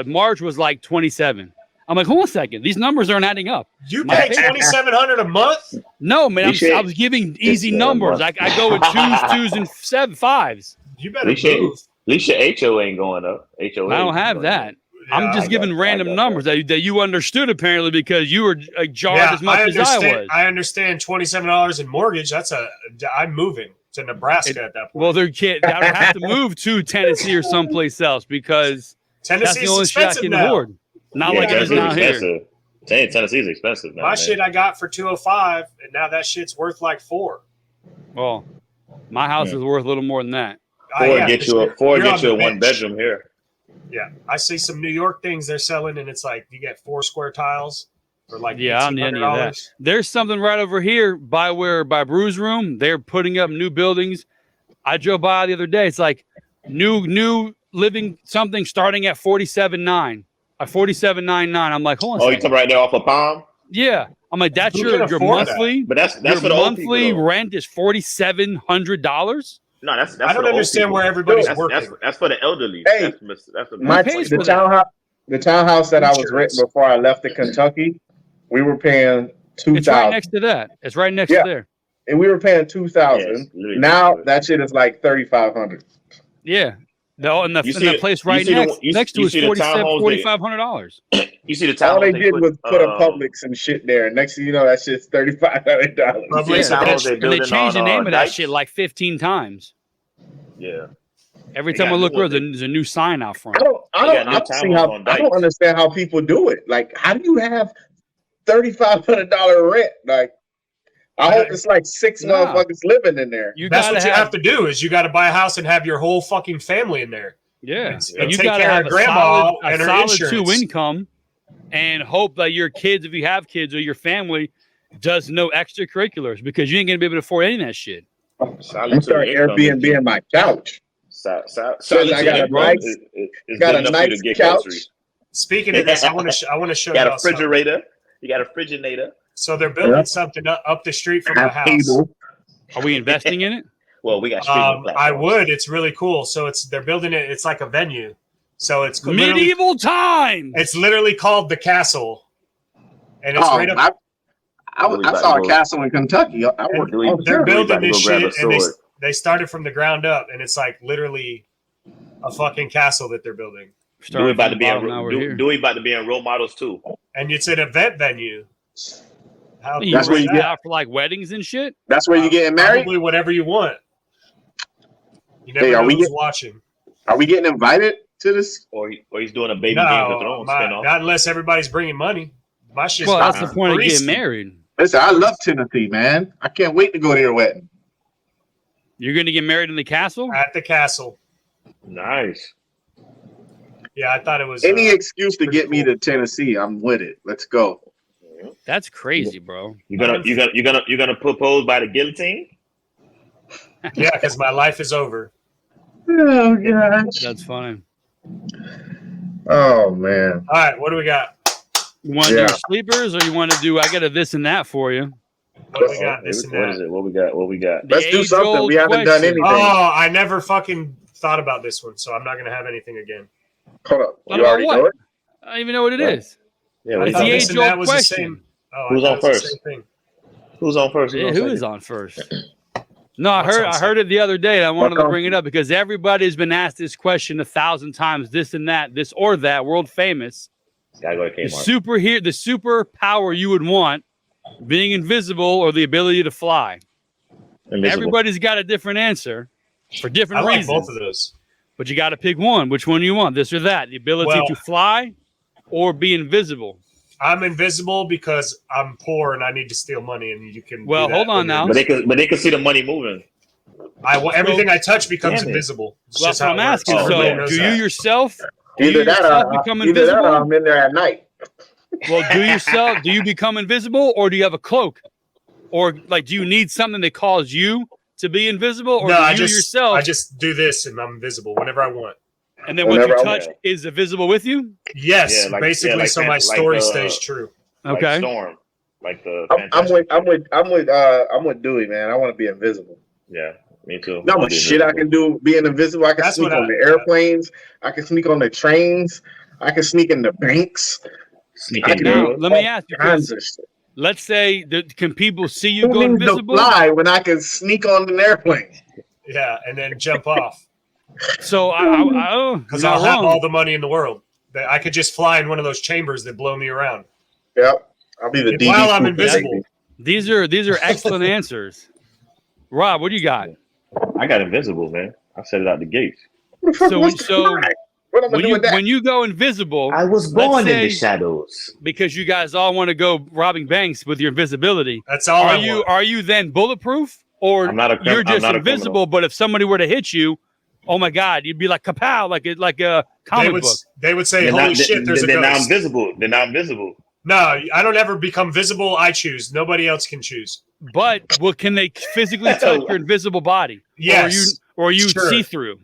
March was like 27. I'm like, hold on a second, these numbers aren't adding up. You pay $2,700 a month? No, man, I was giving easy numbers. I go with twos, and fives. You better move. At least your HO ain't going up. HOA. I don't have that. Yeah, I'm just giving random numbers that you understood apparently because you were jarred as much as I was. I understand $27 in mortgage. I'm moving to Nebraska at that point. Well, I would have to move to Tennessee or someplace else because Tennessee is expensive now. Afford. Not like it is now here. Tennessee is expensive now. My shit I got for $205, and now that shit's worth like $4. Well, my house is worth a little more than that. Get you a 1-bedroom here. Yeah, I see some New York things they're selling, and it's like you get 4 square tiles for like I don't need any of that. There's something right over here by Brew's Room. They're putting up new buildings. I drove by the other day. It's like new living something starting at $47,900, $47,999. I'm like, hold on. Oh, you come right there off of Palm? Yeah, I'm like, that's your monthly. But that's your for the monthly rent is $4,700. No, that's I don't understand where everybody's working. That's for the elderly. Hey, the townhouse that I was renting before I left to Kentucky, we were paying $2,000. It's right next to that. It's right next to there. And we were paying $2,000. Now that shit is like $3,500. Yeah. The place right next to is $4,500. You see the town. All they did was put a Publix and shit there. Next thing you know, that shit's $3,500. And they changed the name of that shit like 15 times. Yeah. Every time I look around, there's a new sign out front. I don't understand how people do it. Like, how do you have $3,500 rent? Like, I hope it's like 6 motherfuckers living in there. That's what you have to do is you got to buy a house and have your whole fucking family in there. Yeah. And you got to have grandma and her solid insurance. 2 income and hope that your kids, if you have kids or your family, does no extracurriculars because you ain't going to be able to afford any of that shit. I'm starting Airbnb in my couch. I got a nice couch. Speaking of this, I want to show you. You got a refrigerator. You got a friginator. So they're building something up the street from the house. Are we investing in it? Well, we got streaming platforms. I would. It's really cool. So they're building it. It's like a venue. So it's medieval time. It's literally called the Castle, and it's right up. I saw a castle in Kentucky. They're building this shit, and they started from the ground up, and it's like literally a fucking castle that they're building. Dewey about to be in Role Models too, and it's an event venue. That's where you get out for like weddings and shit. That's where you getting married. Probably whatever you want. You never know who's watching. Are we getting invited to this? Or he's doing a baby Game of Thrones spinoff? Not unless everybody's bringing money. My shit's that's the point of getting married. Listen, I love Tennessee, man. I can't wait to go to your wedding. You're going to get married in the castle? At the castle. Nice. Yeah, I thought it was any excuse to get me to Tennessee. I'm with it. Let's go. That's crazy, bro. You gonna propose by the guillotine? Yeah, because my life is over. Oh gosh, that's funny. Oh man. All right, what do we got? You want to do sleepers, or you want to do? I got a this and that for you. What do we got? This and that. What is it? What we got? Let's do something. We haven't done anything. Oh, I never fucking thought about this one, so I'm not gonna have anything again. Hold up. You already know it? I don't even know what it is. Yeah, it's the age-old question. Who's on first? Who's on first? Who is on first? No, I heard it the other day, and I wanted to bring it up because everybody's been asked this question 1,000 times. This and that, this or that, world famous. Gotta go to Kmart. The superpower you would want, being invisible or the ability to fly. Invisible. Everybody's got a different answer for different reasons. I like both of those. But you got to pick one. Which one do you want? This or that? The ability to fly or be invisible? I'm invisible because I'm poor and I need to steal money, and you can. Well, hold on now. But they can see the money moving. Everything I touch becomes invisible. Well, that's what I'm asking. So, do you yourself? Either that or I'm in there at night. Well, do you become invisible, or do you have a cloak, or like do you need something that calls you to be invisible, or I just do this and I'm invisible whenever I want. And then what you touch is invisible with you? Yes, basically, so my story stays true. Okay. Like Storm, like the. I'm with Dewey, man. I want to be invisible. Yeah, me too. Not much shit I can do being invisible. I can sneak on the airplanes. I can sneak on the trains. I can sneak in the banks. Now, let me ask you. Let's say, can people see you go invisible? Fly when I can sneak on an airplane. Yeah, and then jump off. So because I'll have all the money in the world. I could just fly in one of those chambers that blow me around. Yep, I'll be the DD. While I'm invisible. These are excellent answers. Rob, what do you got? I got invisible, man. I set it out the gates. When you go invisible, I was born in the shadows. Because you guys all want to go robbing banks with your invisibility. That's all. Are you then bulletproof, or you're just invisible? But if somebody were to hit you, oh my God, you'd be like kapow, like a comic book. They would say, "Holy shit, there's a ghost." Then I'm invisible. No, I don't ever become visible. I choose. Nobody else can choose. But can they physically touch your invisible body? Yes. Or are you see through?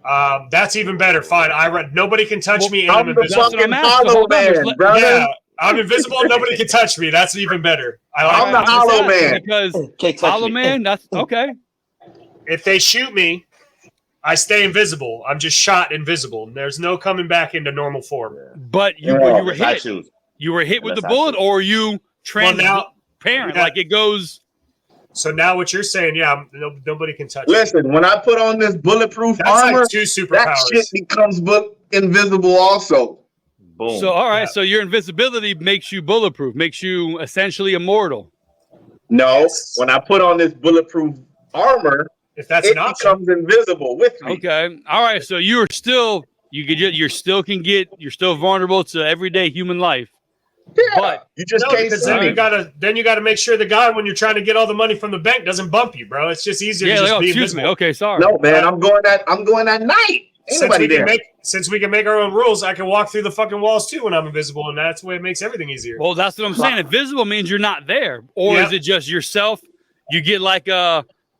That's even better. Fine. Nobody can touch me, and I'm invisible. the fucking hollow man, brother. Yeah, I'm invisible. Nobody can touch me. That's even better. I'm the hollow man. Because hollow man, that's okay. If they shoot me, I stay invisible. I'm just shot invisible. There's no coming back into normal form. But you were hit. You were hit with the bullet, or you transparent, like it goes. So now what you're saying, nobody can touch. Listen, when I put on this bulletproof armor, like 2 superpowers. That shit becomes invisible also. Boom. So all right, so your invisibility makes you bulletproof, makes you essentially immortal. No, when I put on this bulletproof armor, if that's an option, becomes invisible with me. Okay, all right. So you're still vulnerable to everyday human life. Yeah, but you just can't see. Then you gotta make sure the guy, when you're trying to get all the money from the bank, doesn't bump you, bro. It's just easier to just be invisible. Me. Okay, sorry. No, man, I'm going at night. Since we can make our own rules, I can walk through the fucking walls too when I'm invisible, and that's the way it makes everything easier. Well, that's what I'm saying. Invisible means you're not there, or is it just yourself? You get like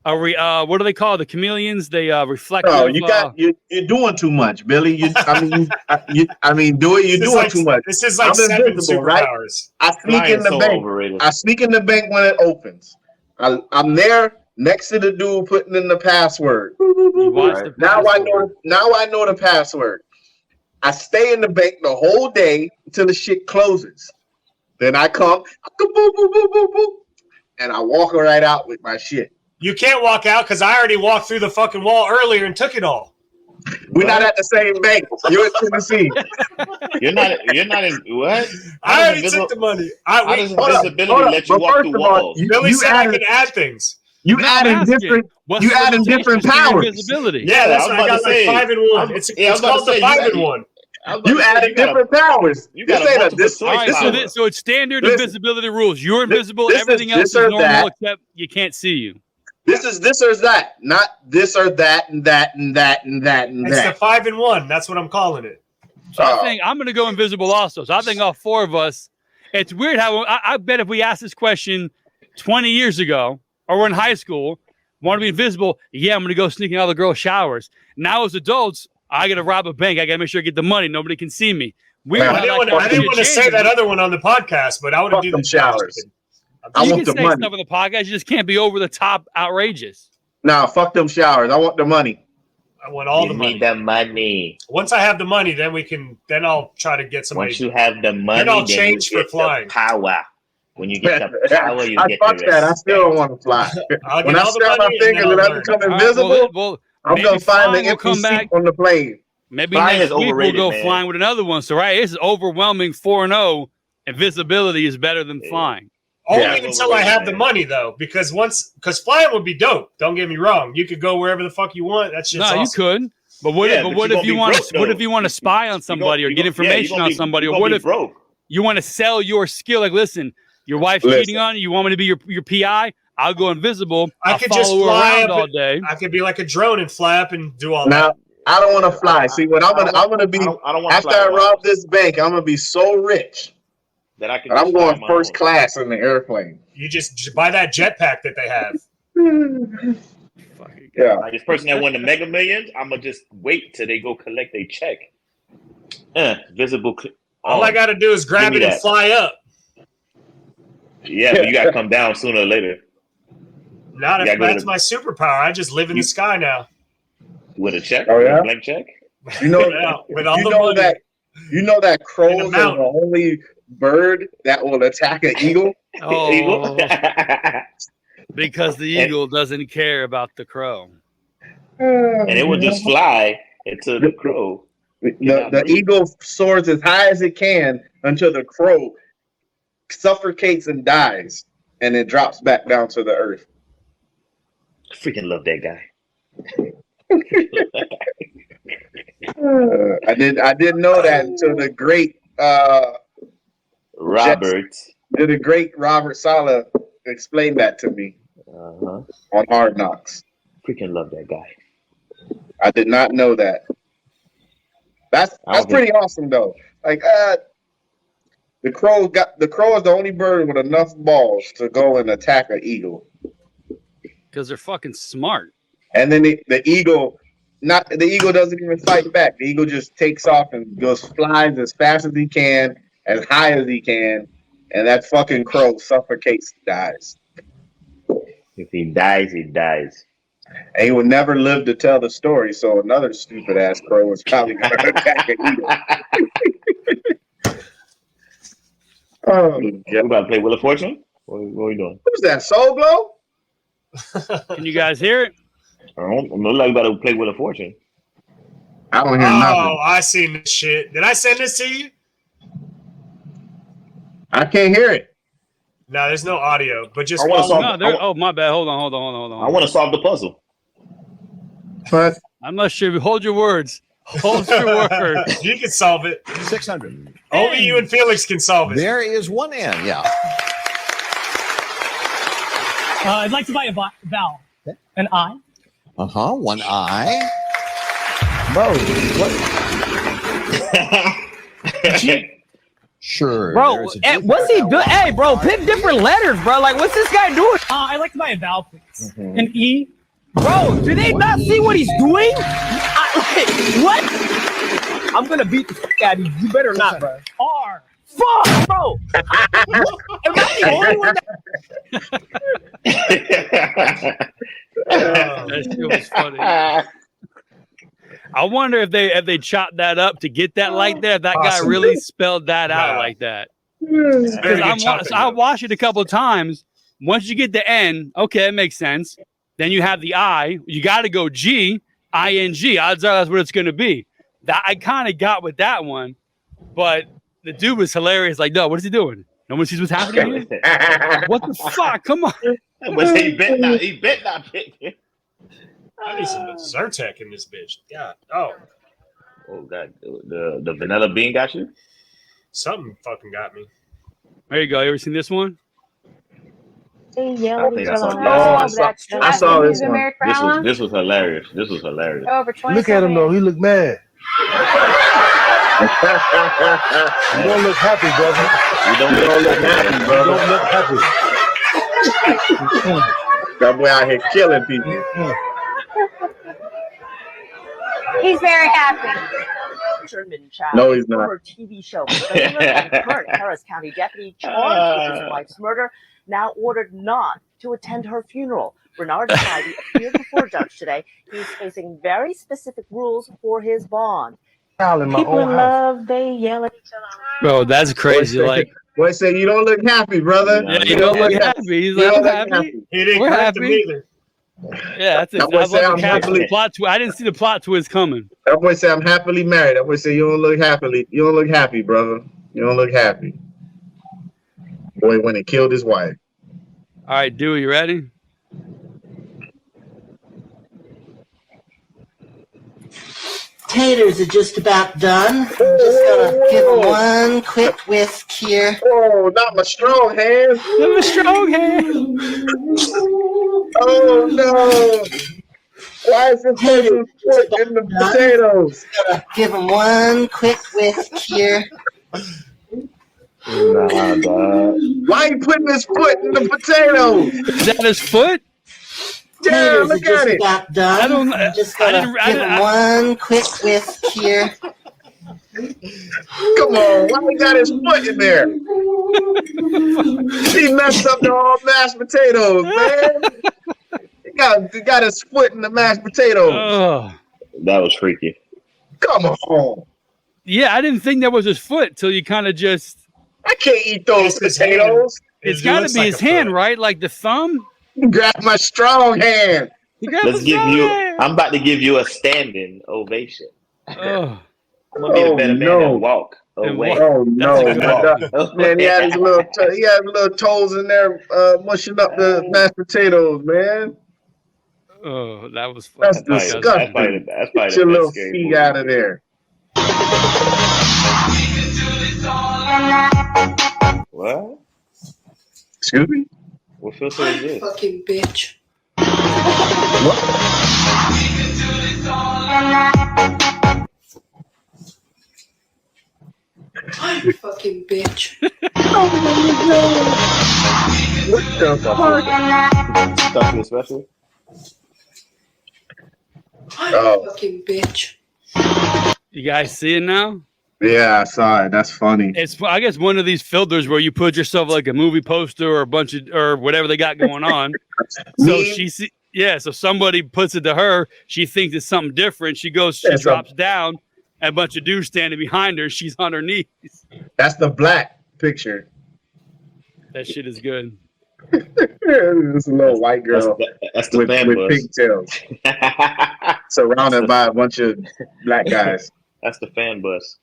what do they call the chameleons? They reflect. Oh, you're doing too much, Billy. You're doing too much. This is like 7 superpowers. Right? I sneak in the bank. I sneak in the bank when it opens. I'm there next to the dude putting in the password. You watch the Now I password. know the password. I stay in the bank the whole day until the shit closes. Then I come, boop, boop, boop, boop, boop, and I walk right out with my shit. You can't walk out because I already walked through the fucking wall earlier and took it all. We're not at the same bank. You're in Tennessee. You're not in what? I already took the money. How does Hold up, invisibility hold up. let you But walk first through of all, walls? Billy said I added- can add things. You No, I'm adding asking, different. what's You the adding different limitations to your powers. invisibility? Yeah, Yeah, that's I was what I about got to like say. 5 and 1. I It's was about called to the say, 5 you and 1. You added different powers. You got This a ain't multiple this. All choice right, power. so it's standard Listen. invisibility rules. You're invisible. this is Everything else this is or normal that. except you can't see you. This is this or that, not this or that and that and that and that and It's the that. 5 and 1. That's what I'm calling it. So I think I'm going to go invisible also. So I think all four of us. It's weird how I bet if we asked this question 20 years ago, or we're in high school, want to be invisible? Yeah, I'm going to go sneaking out of the girls' showers. Now as adults, I got to rob a bank. I got to make sure I get the money. Nobody can see me. Weird. Yeah. how I didn't that want conversation to say changes. that other one on the podcast, but I would Fuck do them the showers. I You want can the say money. stuff on the podcast. You just can't be over the top outrageous. Nah, fuck them showers. I want the money. I want all Give the me money. the money. Once I have the money, then I'll try to get somebody. Once you have the money, I'll then change you for get flying. the power. When you get the power, you I get fuck the that. I respect. still don't want to fly. I'll When get I all the snap my money and then fingers I'll and I learn. become All right, invisible, well, I'm maybe gonna find the flying will empty come seat back. on the plane. Maybe Flying next is week we'll overrated, go man. flying with another one. So right, it's overwhelming 4-0. Invisibility is better than Yeah. flying. Only Yeah. until I have the money, though, because flying would be dope. Don't get me wrong. You could go wherever the fuck you want. That's just No, awesome. you could. But what Yeah, if? But but what you're if gonna you be want broke, to? What though. if you want to spy on somebody or get information on somebody? Or what if broke? you want to sell your skill? Like, listen, your wife's cheating on you. You want me to be your PI? I'll go invisible. I'll could follow just her fly around up all day. I could be like a drone and fly up and do all Now that. I don't want to fly. See, what I'm gonna be I don't want after I rob this bank, I'm gonna be so rich that I can. that I'm just fly going on my first own. class in the airplane. You just buy that jetpack that they have. Fucking Yeah. Like this person that won the Mega Millions, I'm gonna just wait till they go collect their check. Visible. All I got to do is grab Give it me and that. fly up. Yeah, but you gotta come down sooner or later Not Yeah, if go to that's the- my superpower. I just live in the sky now. with a check. Oh, with yeah? a blank check. You know, Yeah, with all you the know money. that you know that crows are the mountain. only bird that will attack an eagle. Oh, because the eagle doesn't care about the crow. And it will just fly into the crow. The eagle soars as high as it can until the crow suffocates and dies, and it drops back down to the earth. Freaking love that guy. I didn't know that until the great Robert. Robert Saleh explained that to me Uh-huh. on Hard Knocks. Freaking love that guy. I did not know that. That's pretty awesome though. Like the crow is the only bird with enough balls to go and attack an eagle. Because they're fucking smart. And then the eagle doesn't even fight back. The eagle just takes off and flies as fast as he can, as high as he can, and that fucking crow suffocates, dies. If he dies, he dies. And he would never live to tell the story, so another stupid ass crow is probably going to attack an eagle. Oh, We about to play Wheel of Fortune? What are we doing? who's that? Soul Glow? Can you guys hear it? I don't know. Like about to play Wheel of Fortune. I don't hear Oh, nothing. I seen this shit. Did I send this to you? I can't hear it. No, there's no audio, but just I wanna follow. solve- No, my bad. Hold on. I want to solve the puzzle. But I'm not sure. Hold your words. Hold your words. You can solve it. 600. Only you and Felix can solve it. There is one N, yeah. I'd like to buy a vowel. An I. Uh-huh, one eye. Bro, what? Sure. Bro, there's a hey, G what's he doing? Hey, bro, pick different letters, bro. Like, what's this guy doing? I'd like to buy a vowel, please. Mhm. An E. Bro, do they not see what he's doing? What? I'm gonna beat the fuck out of you. You better not, bro. R. Fuck, bro. Am I the only one That shit was funny. I wonder if they chopped that up to get that like that. If that guy Possibly. really spelled that out Nah. like that. Very Because good chopping, I though. watched it a couple of times. Once you get the N, okay, it makes sense. Then you have the I. You got to go G, ING. Odds are that's what it's going to be. That I kind of got with that one, but the dude was hilarious. Like, no, what is he doing? No one sees what's happening here? What the fuck? Come on. But he bet not pick it. I need some Zyrtec in this bitch. God. Oh, Oh god, the vanilla bean got you? something fucking got me. There you go. You ever seen this one? I think I saw this. I saw this one. This was hilarious. This was hilarious. Over 20. Look at him though. He look mad. You don't look happy, brother. You don't look happy, You brother. don't look happy. That boy out here killing people. He's very happy. Sherman child. No, he's not. Former TV show regular and current Harris County deputy charged with his wife's murder, now ordered not to attend her funeral. Bernard Heidi appeared before a judge today. He's facing very specific rules for his bond. People in love, they yell at each other. Bro, that's crazy. Like, Boy say you don't look happy, brother. yeah, you don't look happy. He's You like, don't I'm look happy. He didn't We're correct him happy. either. Yeah, that's it. That boy I say love I'm the caption. happily- The plot twist. I didn't see the plot twist coming. That boy say I'm happily married. That boy say you don't look happily. You don't look happy, brother. You don't look happy. Boy went and killed his wife. All right, Dewey, you ready? Taters are just about done. I'm just gonna give them one quick whisk here. Oh, not my strong hand. Have a strong hand. Oh no! Why is this person foot in the potatoes? Gonna give them one quick whisk here. Nah, dog. Why you putting his foot in the potatoes? Is that his foot? Yeah, Taters are look just at it. about done. I don't- I'm just I gonna didn't- I give didn't- them one quick whisk here. Come on, why he got his foot in there? He messed up the whole mashed potatoes, man. He got his foot in the mashed potatoes. Oh. That was freaky. Come on. Yeah, I didn't think that was his foot till you kind of just. I can't eat those It's his hand. potatoes. It's It got to looks be like his a hand, foot. right? Like the thumb. Grab my strong hand. He grabbed Let's his give thumb. you. I'm about to give you a standing ovation. Oh. I'm gonna be the Oh, better man no. and walk away. walk. Oh no, a good man! He had his little toes in there, mushing up the mashed potatoes, man. Oh, that was fun. That's That's disgusting. probably Get the your little best scary feet movie. out of there. What? Excuse me? What filter is this? Fucking bitch. I'm fucking bitch. What the fuck? Stuff to the special? Oh. Fucking bitch. You guys see it now? Yeah, I saw it. That's funny. It's, I guess, one of these filters where you put yourself like a movie poster or a bunch of or whatever they got going on. So Me? she see, yeah. So somebody puts it to her. She thinks it's something different. She goes, she Yeah, so- drops down. And a bunch of dudes standing behind her. She's on her knees. That's the black picture. That shit is good. This little white girl That's the with fan bus. pigtails, surrounded by a bunch of black guys. That's the fan bus.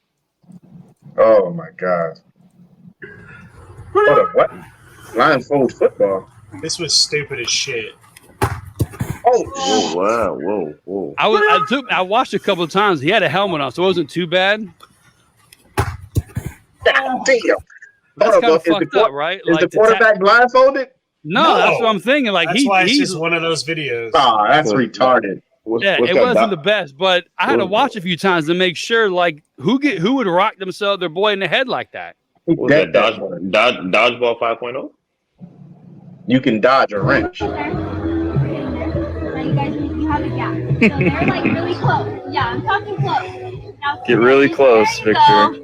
Oh my god! What? Blindfold football. This was stupid as shit. Oh, Whoa, wow, whoa. I watched a couple of times. He had a helmet on, so it wasn't too bad. damn! That's Hold kind on, of fucked up, right? Is the to quarterback blindfolded? No, that's what I'm thinking. Like That's why it's he's just one of those videos. Oh, that's retarded. yeah, it wasn't the best, but I had to watch a few times to make sure, like, who would rock themselves their boy in the head like that. What was that dodgeball 5.0? You can dodge a wrench. You guys, you have a gap. So they're like really close. Yeah, I'm talking close. Now, Get really close, there you Victor.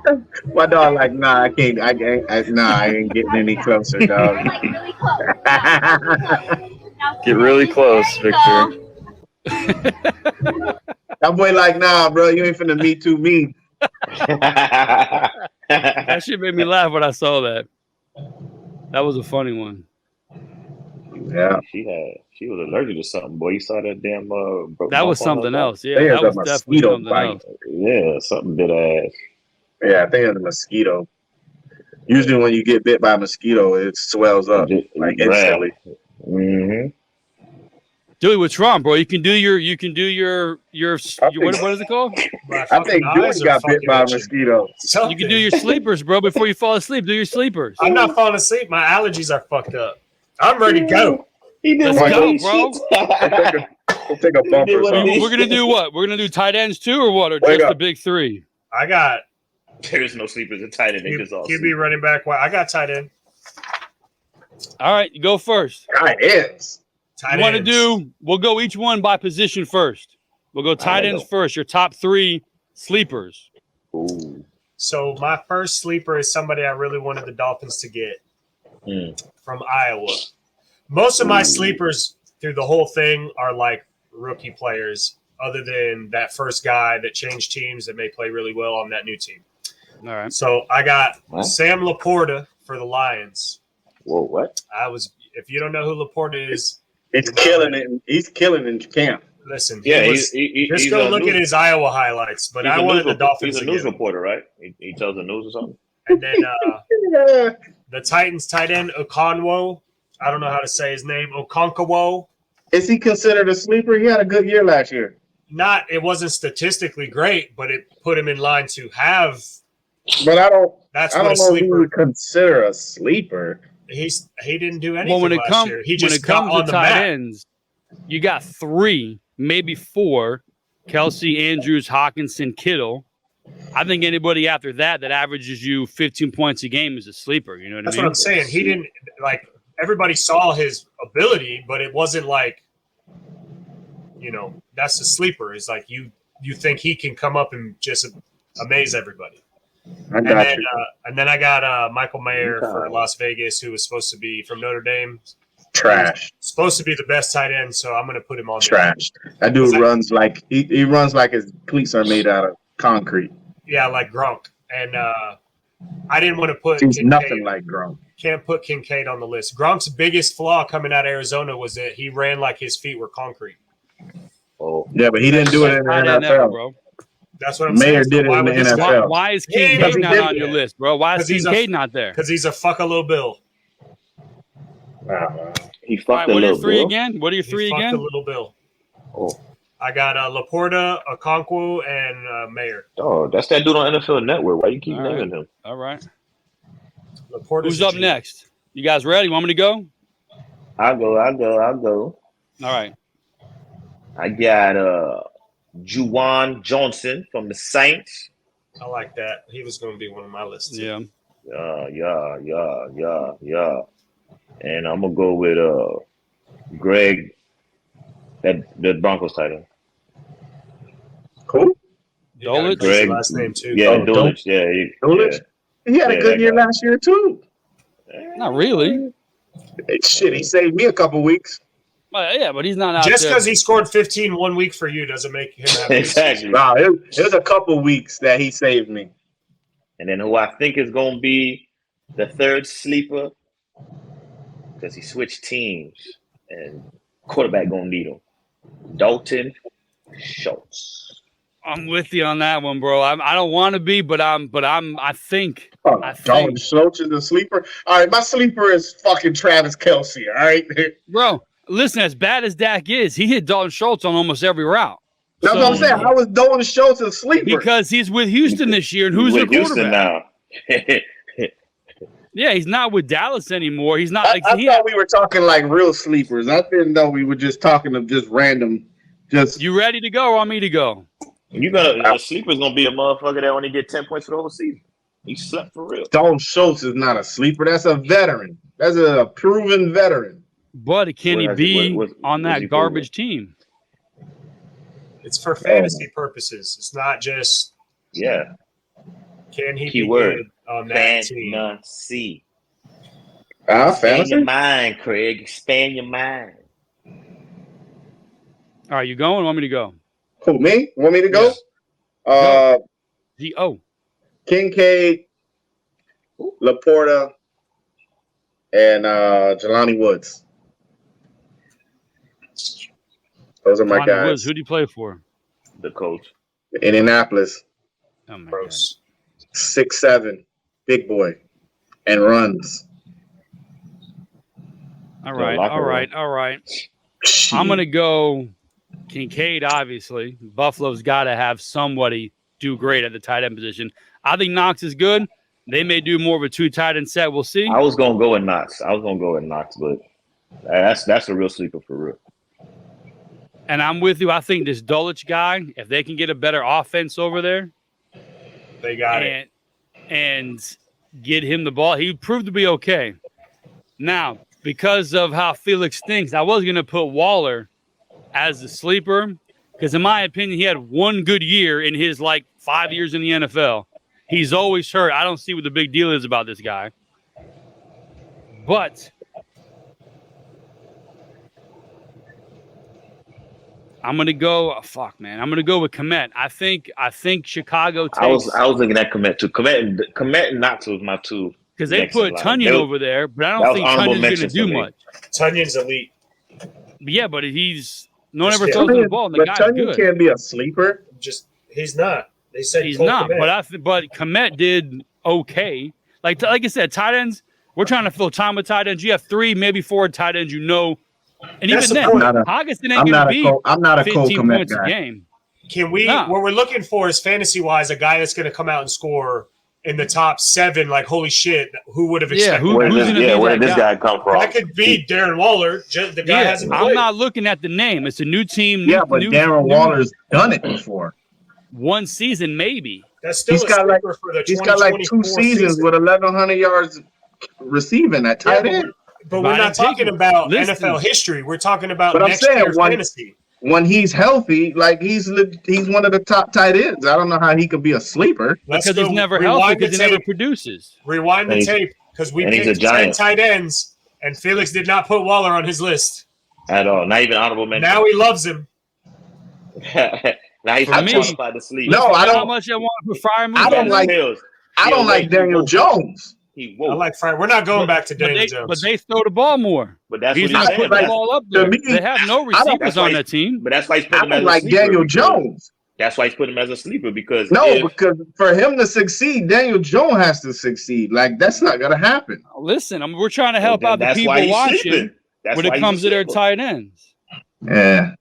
go. My dog like, nah, I can't. I ain't getting any closer, dog. They're like really close. Yeah, I'm talking close. Get really close, Victor. That boy like, nah, bro, you ain't finna me too me. That shit made me laugh when I saw that. That was a funny one. Yeah. She was allergic to something, boy. You saw that damn that was something else. Yeah, There's that a was definitely mosquito something bite. else. Yeah, something bit her ass. Yeah, I think it's a mosquito. Usually when you get bit by a mosquito, it swells up like instantly. Mm-hmm. Dewey, what's wrong, bro? You can do your what is it called? I think Dewey got bit by a mosquito. You can do your sleepers, bro, before you fall asleep. Do your sleepers. I'm not falling asleep. My allergies are fucked up. I'm ready to go. Let's go, bro. We'll take a bumper. We're gonna do what? We're gonna do tight ends too, or what? Or just the big three? I got. There's no sleepers in tight end. They just all QB running back. I got tight end. All right, you go first. Tight ends. You want to do? We'll go each one by position first. We'll go tight ends first. Your top three sleepers. Ooh. So my first sleeper is somebody I really wanted the Dolphins to get from Iowa. Most of my sleepers through the whole thing are like rookie players, other than that first guy that changed teams that may play really well on that new team. All right. So I got Sam Laporta for the Lions. Whoa, what? If you don't know who Laporta is, he's killing it. He's killing in camp. Listen, he's just go look at his Iowa highlights. But I wanted the Dolphins. He's a news reporter, right? He tells the news or something. And then the Titans tight end Okonkwo. I don't know how to say his name. Okonkwo. Is he considered a sleeper? He had a good year last year. It wasn't statistically great, but it put him in line to have. But I don't know sleeper. who you would consider a sleeper. He didn't do anything Well, when it last year. He just got on to the tight map. ends, you got three, maybe four: Kelsey, Andrews, Hawkinson, Kittle. I think anybody after that averages you 15 points a game is a sleeper. You know what That's I mean? what I'm saying. He didn't everybody saw his ability, but it wasn't like, that's a sleeper. It's like you think he can come up and just amaze everybody. And then I got Michael Mayer for Las Vegas, who was supposed to be from Notre Dame. Trash. Supposed to be the best tight end, so I'm going to put him on. Trash. That dude runs like he runs like his cleats are made out of concrete. Yeah, like Gronk. And I didn't want to put. He's Kincaid. nothing like Gronk. Can't put Kincaid on the list. Gronk's biggest flaw coming out of Arizona was that he ran like his feet were concrete. Oh, yeah, but he didn't do it in the NFL, bro. That's what I'm Mayer saying. did it in the NFL. Why is Kincaid not on your list, bro? Why is Kincaid not there? Because he's a fuck a little Bill. He fucked a little Bill. What are your three again? Fucked a little Bill. Oh. I got Laporta, Okonkwo, and Mayer. Oh, that's that dude on NFL Network. Why you keep naming him? All right. Laporta's Who's up next? You guys ready? Want me to go? I'll go. All right. I got Juwan Johnson from the Saints. I like that. He was going to be one of my lists. Yeah. Yeah. And I'm gonna go with Greg, the Broncos tight end. Cool. Dulwich. Greg, last name too. Yeah, Dulwich. Yeah, Dulwich. He had a good year last year too. Not really. Shit, he saved me a couple weeks. Well, yeah, but he's not out Just there. because he scored 15 1 week for you doesn't make him have exactly. No, it was a couple weeks that he saved me. And then who I think is gonna be the third sleeper, because he switched teams and quarterback gonna need him. Dalton Schultz. I'm with you on that one, bro. I don't want to be, but I think. Dalton Schultz is a sleeper. All right, my sleeper is fucking Travis Kelce. All right, bro. Listen, as bad as Dak is, he hit Dalton Schultz on almost every route. That's what I'm saying. How is Dalton Schultz a sleeper? Because he's with Houston this year, and who's the quarterback? Houston now. Yeah, he's not with Dallas anymore. He's not. I thought we were talking like real sleepers. I didn't know we were just talking of just random. You ready to go or want me to go? A sleeper's gonna be a motherfucker that only get 10 points for the whole season. He slept for real. Dalton Schultz is not a sleeper. That's a veteran. That's a proven veteran. But can he be on that garbage team? It's for fantasy purposes. It's not just. Yeah. Can he Keyword. be good on that team? Fantasy. Fantasy? Expand your mind, Craig. Expand your mind. All right, you going? Want me to go? Who, me? Want me to go? Go. Kincaid, Laporta, and Jelani Woods. Those are my Lonnie guys. Woods, who do you play for? The coach. Indianapolis. Oh my Gross. 6'7", big boy, and runs. All right. I'm gonna go Kincaid. Obviously, Buffalo's got to have somebody do great at the tight end position. I think Knox is good. They may do more of a 2 tight end set. We'll see. I was gonna go with Knox. But that's a real sleeper for real. And I'm with you. I think this Dulwich guy, if they can get a better offense over there, they got it. And get him the ball, he proved to be okay. Now, because of how Felix thinks, I was going to put Waller as the sleeper because, in my opinion, he had one good year in his 5 years in the NFL. He's always hurt. I don't see what the big deal is about this guy. But I'm gonna go. I'm gonna go with Komet. I think Chicago takes. I was looking at Komet too. Komet and Knox was my two. Because they put Tunyon over there, but I don't think Tunyon's gonna do much. Tunyon's elite. Yeah, but no one ever throws the ball. And the guy's Tunyon good. can't be a sleeper. He's not. They said he's not. Komet. But Komet did okay. Like I said, tight ends. We're trying to fill time with tight ends. You have 3, maybe 4 tight ends. And that's even then, Hockenson ain't going to be I'm not a 15 points guy. a game. Can we? What we're looking for is fantasy-wise a guy that's going to come out and score in the top 7. Like, holy shit, who would have expected? Where did this guy come from? That could be Darren Waller. The guy hasn't played. I'm not looking at the name. It's a new team. But Darren Waller's done it before. One season, maybe. That's still he's got like 2 seasons with 1,100 yards receiving at tight end. But we're not talking about NFL history. We're talking about next year's fantasy. When he's healthy, he's one of the top tight ends. I don't know how he could be a sleeper. Because he's never healthy because he never produces. Rewind the tape because we picked 10 tight ends, and Felix did not put Waller on his list. At all. Not even honorable mention. Now he loves him. Now he's qualified to sleep. No, I don't. How much I want to put Fryer I don't like Daniel Jones. I like Fryer. We're not going back to Daniel Jones. But they throw the ball more. But that's he's what not he's putting the ball up there. They have no receivers on that team. But that's why he's putting him as a sleeper. Daniel Jones. That's why he's putting him as a sleeper because because for him to succeed, Daniel Jones has to succeed. That's not gonna happen. Listen, we're trying to help out the people watching when it comes to their tight ends. Yeah,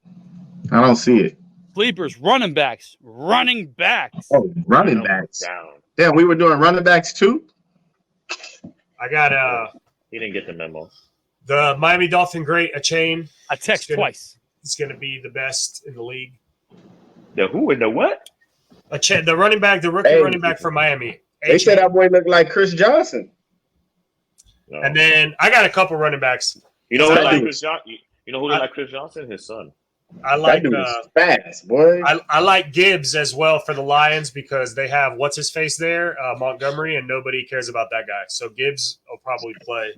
I don't see it. Sleepers, running backs. Oh, running backs. Yeah, we were doing running backs too. I got he didn't get the memo. The Miami Dolphin great Achane. I text twice. It's going to be the best in the league. The who and the what? The running back, the rookie running back for Miami. They said that boy looked like Chris Johnson. No. And then I got a couple running backs. You know who like Chris Johnson? You know who like Chris Johnson? His son. I like fast, boy. I like Gibbs as well for the Lions because they have what's his face there, Montgomery, and nobody cares about that guy. So Gibbs will probably play.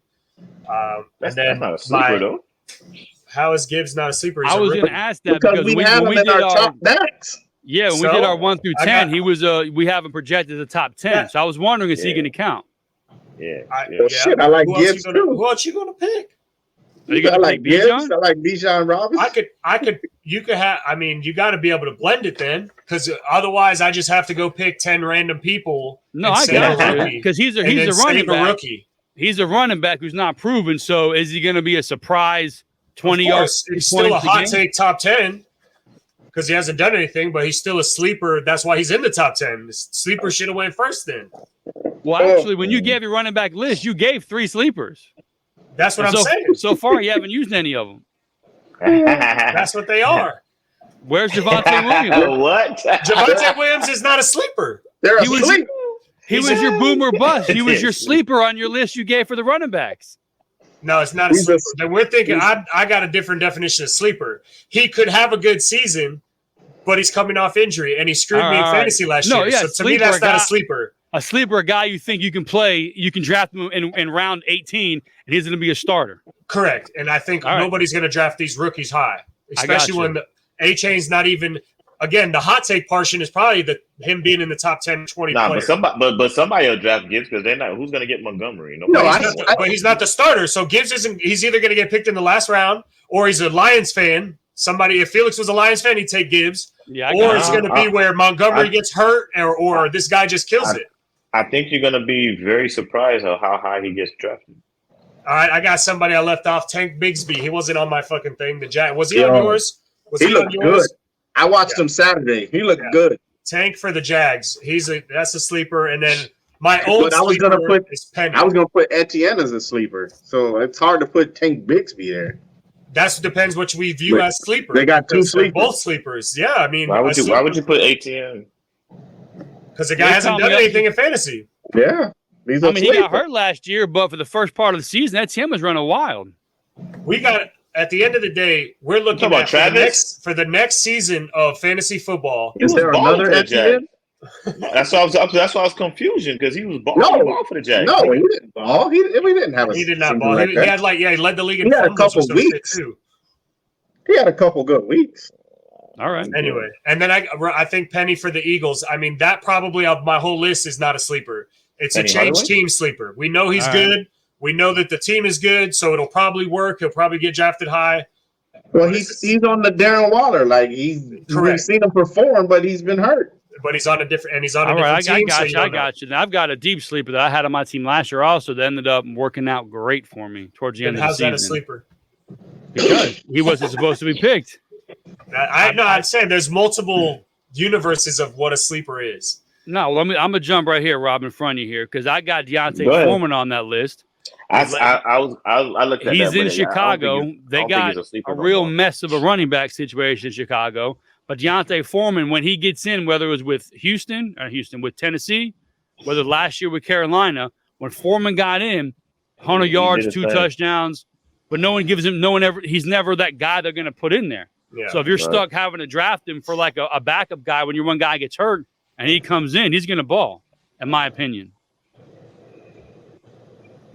That's not a sleeper though. How is Gibbs not a sleeper? I was going to ask that because we have him in our top backs. Yeah, when we did our 1 through 10, he was we have him projected as a top 10. Yeah. So I was wondering is he going to count? Yeah. Shit, I like Gibbs too. Who else you going to pick? I like Gibbs. I like Bijan Robinson. You could have. I mean, you got to be able to blend it then, because otherwise, I just have to go pick 10 random people. No, I got it because he's a running back. Rookie. He's a running back who's not proven. So is he going to be a surprise 20 yards? It's still a hot take top 10 because he hasn't done anything, but he's still a sleeper. That's why he's in the top 10. The sleeper should have went first then. Well, actually, when you gave your running back list, you gave 3 sleepers. That's what I'm saying. So far, you haven't used any of them. That's what they are. Where's Javonte Williams? What? Javonte Williams is not a sleeper. They're a sleeper. He was your boomer bust. He was your sleeper on your list you gave for the running backs. No, it's not a sleeper. Then we're thinking I got a different definition of sleeper. He could have a good season, but he's coming off injury, and he screwed me in fantasy last year. Yeah, so to me, that's not a sleeper. A sleeper, a guy you think you can play, you can draft him in round 18, and he's going to be a starter. Correct. And I think nobody's going to draft these rookies high, especially when A-Chain's not even. Again, the hot take portion is probably him being in the top 10, 20 Nah, players. but somebody will draft Gibbs because they're not. Who's going to get Montgomery? But he's not the starter. So Gibbs isn't. He's either going to get picked in the last round, or he's a Lions fan. Somebody, if Felix was a Lions fan, he'd take Gibbs. Yeah, or it's going to be where Montgomery gets hurt, or this guy just kills it. I think you're going to be very surprised at how high he gets drafted. All right, I got somebody I left off. Tank Bigsby. He wasn't on my fucking thing. Was he on yours? He looked good. I watched him Saturday. He looked good. Tank for the Jags. That's a sleeper. And then my old I was sleeper gonna put is Penny. I was gonna put Etienne as a sleeper, so it's hard to put Tank Bigsby there. That depends what we view as sleeper. They got two They're sleepers. both sleepers. Yeah, I mean, Why would you put ATM? Because the guy hasn't done anything in fantasy. Yeah. He got hurt last year, but for the first part of the season, Etienne was running wild. We got at the end of the day, we're looking at for the next season of fantasy football. Is there another Etienne? That's why I was confused because he was balling for the Jags. No, he didn't ball. We didn't have a. He did not ball. Like he had he led the league in he had a fumbles couple weeks too. He had a couple good weeks. All right. Anyway, and then I think Penny for the Eagles. I mean, that probably of my whole list is not a sleeper. It's Penny a change team sleeper. We know he's good. Right. We know that the team is good, so it'll probably work. He'll probably get drafted high. Well, he's on the Darren Waller. Like we've seen him perform, but he's been hurt. But he's on a different team. I got you. And I've got a deep sleeper that I had on my team last year also that ended up working out great for me towards the end of the season. How's that a sleeper? Because he wasn't supposed to be picked. I'm saying there's multiple universes of what a sleeper is. No, I'm gonna jump right here, Rob, in front of you here, because I got Deontay Foreman on that list. I looked at He's that, in Chicago. They got a real mess of a running back situation in Chicago. But Deontay Foreman, when he gets in, whether it was with with Tennessee, whether last year with Carolina, when Foreman got in, 100 yards, 2 touchdowns, but he's never that guy they're going to put in there. Yeah, so if you're stuck having to draft him for like a backup guy when your one guy gets hurt and he comes in, he's going to ball, in my opinion.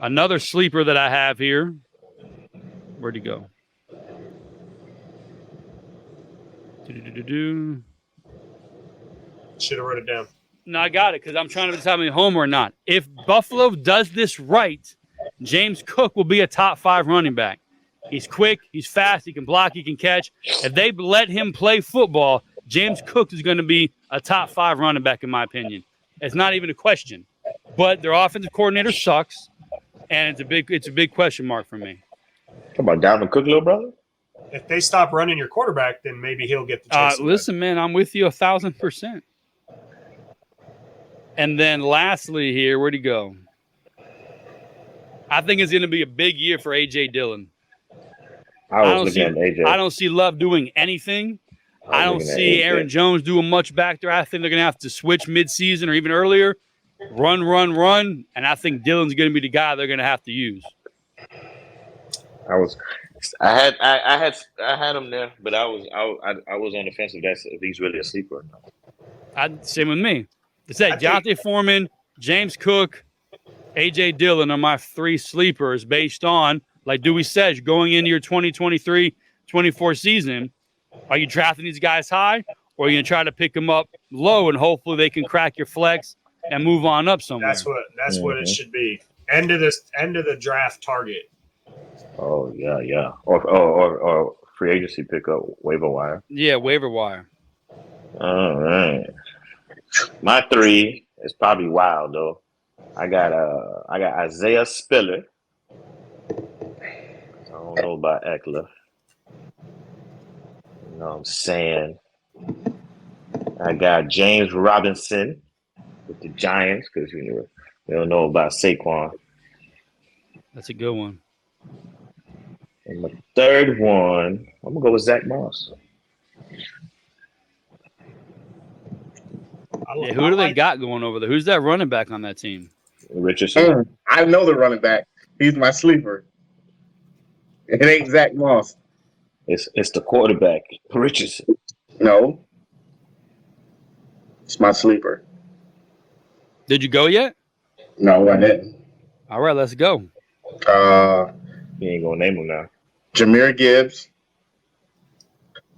Another sleeper that I have here. Where'd he go? Should have wrote it down. No, I got it because I'm trying to decide if I'm home or not. If Buffalo does this right, James Cook will be a top 5 running back. He's quick, he's fast, he can block, he can catch. If they let him play football, James Cook is going to be a top 5 running back, in my opinion. It's not even a question. But their offensive coordinator sucks, and it's a big question mark for me. Talk about Dalvin Cook, little brother. If they stop running your quarterback, then maybe he'll get the chance. Listen, man, I'm with you 1,000%. And then lastly here, where'd he go? I think it's going to be a big year for A.J. Dillon. I don't see Love doing anything. I don't see Aaron Jones doing much back there. I think they're going to have to switch midseason or even earlier. Run. And I think Dillon's going to be the guy they're going to have to use. I had him there, but I was on the fence if he's really a sleeper or not. Same with me. It's that Deontay Foreman, James Cook, A.J. Dillon are my 3 sleepers based on, like Dewey says, going into your 2023-24 season, are you drafting these guys high, or are you going to try to pick them up low and hopefully they can crack your flex and move on up somewhere? That's what it should be. End of the draft target. Oh yeah. Or free agency pickup, waiver wire. Yeah, waiver wire. All right. My 3 is probably wild though. I got Isaiah Spiller. I don't know about Eckler. You know what I'm saying? I got James Robinson with the Giants because we don't know about Saquon. That's a good one. And my 3rd one, I'm gonna go with Zach Moss. Yeah, who do they got going over there? Who's that running back on that team? Richardson. I know the running back. He's my sleeper. It ain't Zach Moss. It's the quarterback, Richardson. No. It's my sleeper. Did you go yet? No, I didn't. All right, let's go. You ain't gonna name him now. Jahmyr Gibbs.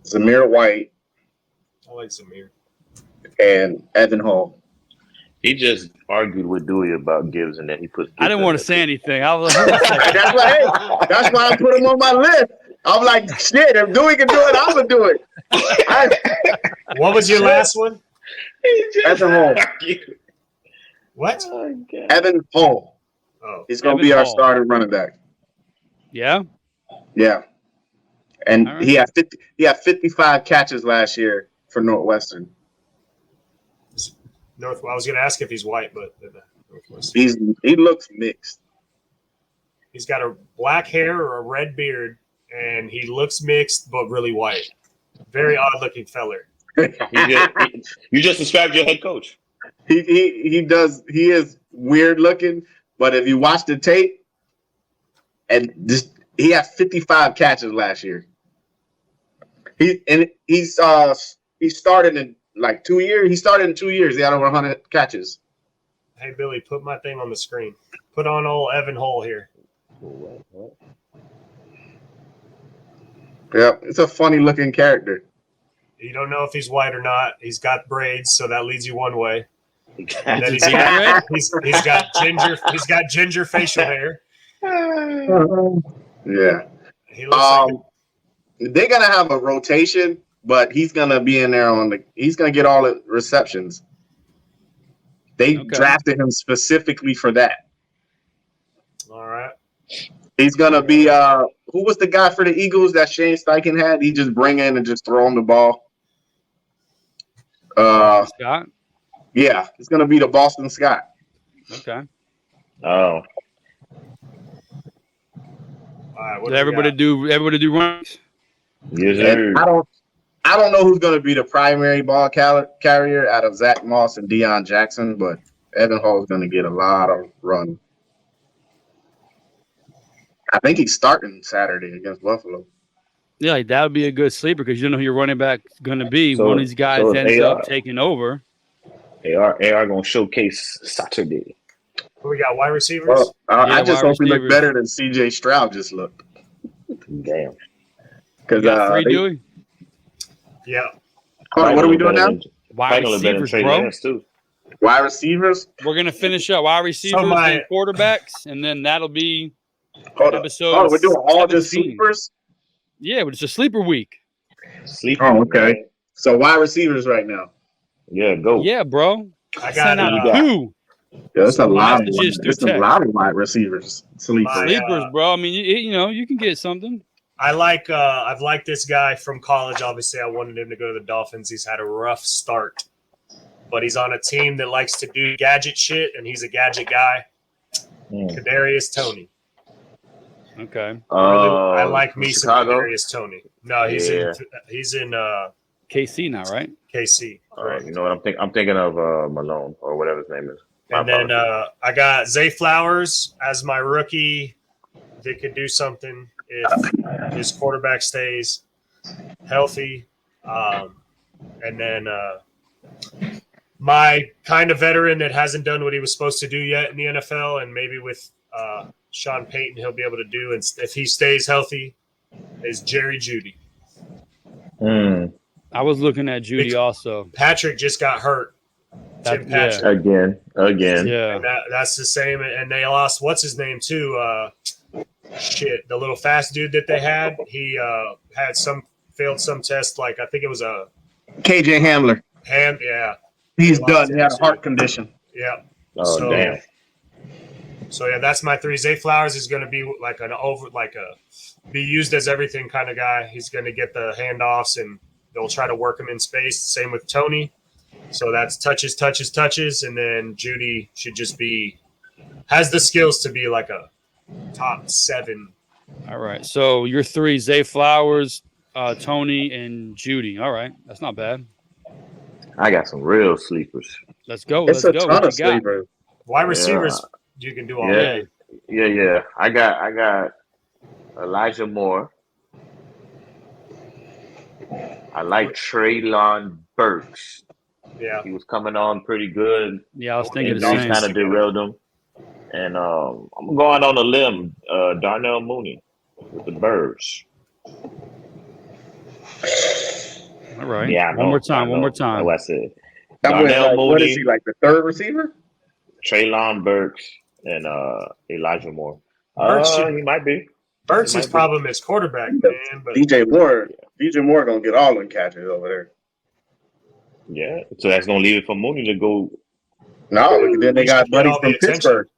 Zamir White, I like Zamir. and Evan Hall. He just argued with Dewey about Gibbs, and then he put. I didn't want to say anything. I was like, That's why I put him on my list. I'm like, shit, if Dewey can do it, I'm going to do it. What was your last one? Evan Hall. What? Oh, Evan Hall. Oh, He's going to Evan be our Hall. starting running back. yeah. Yeah. And All right. he had 55 catches last year for Northwestern. I was going to ask if he's white, but Northwest. He looks mixed. He's got a black hair or a red beard, and he looks mixed but really white. Very odd looking feller. You just described your head coach. He is weird looking, but if you watch the tape, he had 55 catches last year. He started in like 2 years. He started in 2 years. He had over 100 catches. Hey Billy, put my thing on the screen. Put on old Evan Hall here. Yeah, it's a funny looking character. You don't know if he's white or not. He's got braids, so that leads you one way. And then He's got he's got ginger facial hair. Yeah. He looks like They're gonna have a rotation, but he's gonna be in there he's gonna get all the receptions. They drafted him specifically for that. all right. He's gonna be who was the guy for the Eagles that Shane Steichen had? He just bring in and just throw him the ball. Scott. Yeah, it's gonna be the Boston Scott. Okay. Oh, All right. What Did everybody do runs? yes, And sir. I don't know who's gonna be the primary ball carrier out of Zach Moss and Deion Jackson, but Evan Hall is gonna get a lot of run. I think he's starting Saturday against Buffalo. Yeah, like that would be a good sleeper because you don't know who your running back is going to be. So- One of these guys so ends AR. up taking over. AR gonna showcase Saturday. Who we got? Wide receivers? Well, I Yeah, just wide hope he look receivers. better than CJ Stroud just looked. Damn. You Because got three, Dewey? Yeah. what are we doing now? Wide receivers, bro. Too. Wide receivers. We're going to finish up wide receivers and quarterbacks, and then that'll be episode. We're doing all just 17. sleepers. Yeah, but it's a sleeper week. Sleeper. Oh, okay. So wide receivers right now. Yeah, go. Yeah, bro. I Sent got out two Yeah, that's a lot of messages through it's a text. lot of wide receivers. Sleepers. Sleepers, bro. I mean, you can get something. I've liked this guy from college. Obviously, I wanted him to go to the Dolphins. He's had a rough start, but he's on a team that likes to do gadget shit, and he's a gadget guy. Kadarius Toney. Okay. I like me some Chicago? Kadarius Toney. No, he's in KC now, right? KC. All right. You know what I'm thinking of Malone or whatever his name is. And then I got Zay Flowers as my rookie that could do something if his quarterback stays healthy. And then my kind of veteran that hasn't done what he was supposed to do yet in the NFL, and maybe with Sean Payton he'll be able to do, and if he stays healthy, is Jerry Jeudy. I was looking at Judy also. Patrick just got hurt. Tim Patrick. Again. Yeah. And that's the same. And they lost, what's his name, too? The little fast dude that they had. He failed some test, like I think it was a KJ Hamler. Yeah. He's done. He had a heart condition. Yeah. Oh, damn. So yeah, that's my three. Zay Flowers is going to be be used as everything kind of guy. He's going to get the handoffs and they'll try to work him in space. Same with Toney. So that's touches, and then Jeudy should just has the skills to be like a top 7. All right. So your three: Zay Flowers, Toney, and Jeudy. All right, that's not bad. I got some real sleepers. Let's go. It's Let's a go. ton What of you got? sleepers. Wide receivers, you can do all day. Yeah. I got Elijah Moore. I like Treylon Burks. Yeah. He was coming on pretty good. Yeah, I was thinking And the he same. kind of derailed him. And I'm going on a limb. Darnell Mooney with the Birds. All right. Yeah, I know. One more time. I One more know. time. That's what I said. That was Darnell like, what is Mooney, he, like the third receiver? Traylon Burks, and Elijah Moore. Burks He might be. Burks' It might be. problem is quarterback, man. But DJ Moore gonna get all them catches over there. Yeah, so that's gonna leave it for Mooney to go. No, then they he got should get buddies all the from attention. Pittsburgh.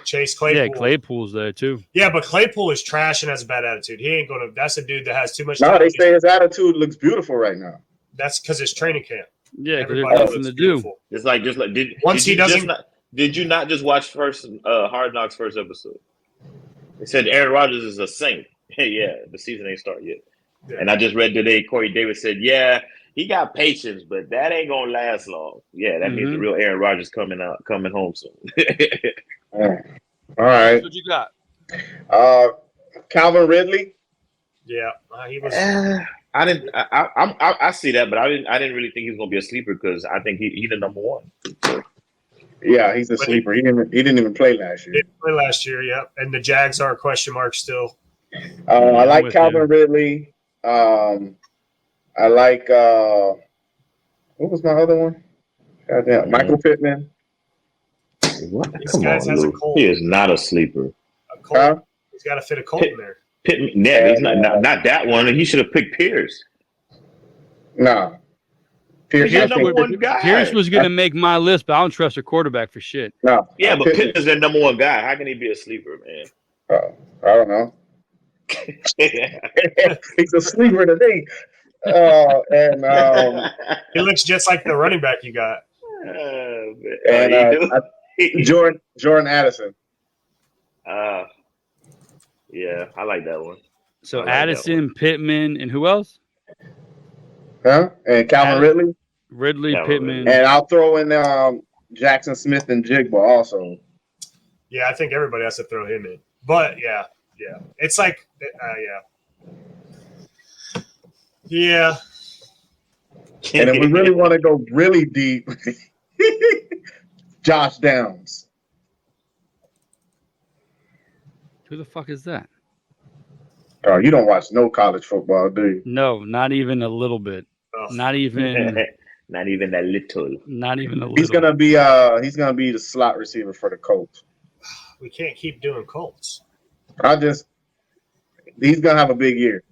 Chase Claypool. Yeah, Claypool's there too. Yeah, but Claypool is trash and has a bad attitude. He ain't gonna. That's a dude that has too much. No, talent. they say his attitude looks beautiful right now. That's because it's training camp. Yeah, because Everybody there's nothing looks to do. beautiful. Just like Once he doesn't- did you not just watch Hard Knocks first episode? They said Aaron Rodgers is a saint. Yeah, the season ain't started yet. Yeah. And I just read today Corey Davis said, yeah, he got patience, but that ain't gonna last long. Yeah, that means the real Aaron Rodgers coming home soon. All right. What you got? Calvin Ridley. Yeah, he was. I didn't. I see that, but I didn't really think he was gonna be a sleeper because I think he the number one. Yeah, he's a sleeper. He didn't even play last year. Didn't play last year, yep. And the Jags are a question mark still. I like Calvin Ridley. I like what was my other one? Goddamn, Michael Pittman. What? These Come guys on, has a Lou. cold. He is not a sleeper. A cold. He's got to fit a cold in there. Pittman, yeah, he's not that one. He should have picked Pierce. No. He's the number one guy. Pierce was going to make my list, but I don't trust a quarterback for shit. No. Yeah, but Pittman's their number one guy. How can he be a sleeper, man? I don't know. He's a sleeper today. And he looks just like the running back you got. Jordan Addison. Yeah, I like that one. So Addison, Pittman, and who else? Huh? And Calvin Ridley, Pittman. And I'll throw in Jackson Smith and Jigba also. Yeah, I think everybody has to throw him in. But yeah. It's like, yeah. And if we really want to go really deep, Josh Downs. Who the fuck is that? Oh, you don't watch no college football, do you? No, not even a little bit. Not even. Not even a little. Not even a little. He's gonna be the slot receiver for the Colts. We can't keep doing Colts. He's gonna have a big year.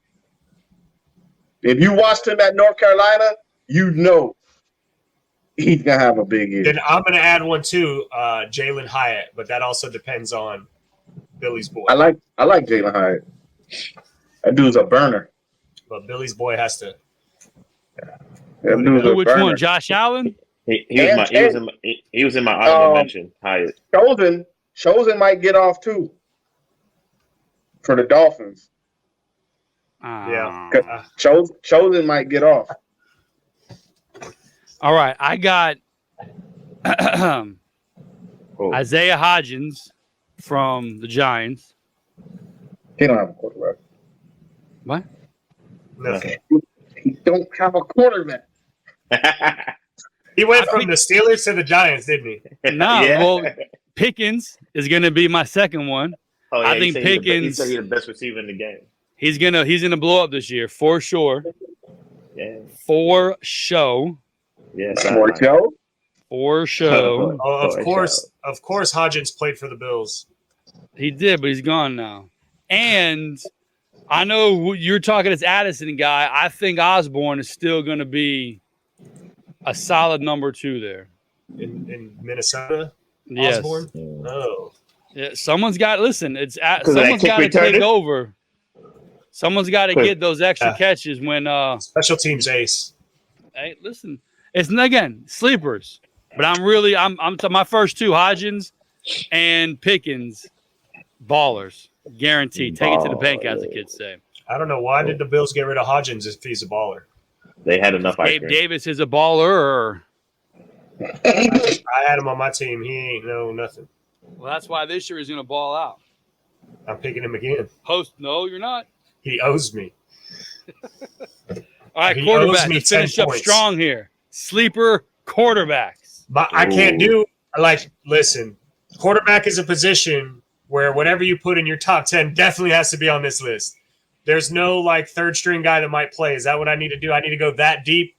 If you watched him at North Carolina, you know he's gonna have a big year. Then I'm gonna add one too, Jalen Hyatt, but that also depends on Billy's boy. I like Jalen Hyatt. That dude's a burner. But Billy's boy has to. That dude's a Which burner. one? Josh Allen? He was in my honorable mention. Hyatt. Chosen might get off too for the Dolphins. Yeah. Chosen might get off. All right, I got Isaiah Hodgins from the Giants. He don't have a quarterback. What? Nothing. He don't have a quarterback. He went from the Steelers to the Giants, didn't he? No, well, Pickens is going to be my second one. Oh, yeah, I think Pickens. He said he's the best receiver in the game. He's gonna blow up this year for sure. Yeah. For show. Yeah. For show. Of course, Hodgins played for the Bills. He did, but he's gone now. And I know you're talking as Addison guy. I think Osborne is still going to be a solid number 2 there. In Minnesota? Yes. Osborne? Oh. Yeah, someone's got someone's got to take over. Someone's got to get those extra catches when special teams ace. Hey, listen, it's again sleepers, but I'm to my first 2, Hodgins and Pickens, ballers, guaranteed. Take it to the bank, as the kids say. I don't know why did the Bills get rid of Hodgins if he's a baller. They had enough. Gabe Davis is a baller. I had him on my team. He ain't nothing. Well, that's why this year he's going to ball out. I'm picking him again. No, you're not. He owes me. All right, He quarterback. owes me Let's finish 10 up points. strong here. Sleeper quarterbacks. But I can't listen, quarterback is a position where whatever you put in your top 10 definitely has to be on this list. there's no like third string guy that might play. Is that what I need to do? I need to go that deep.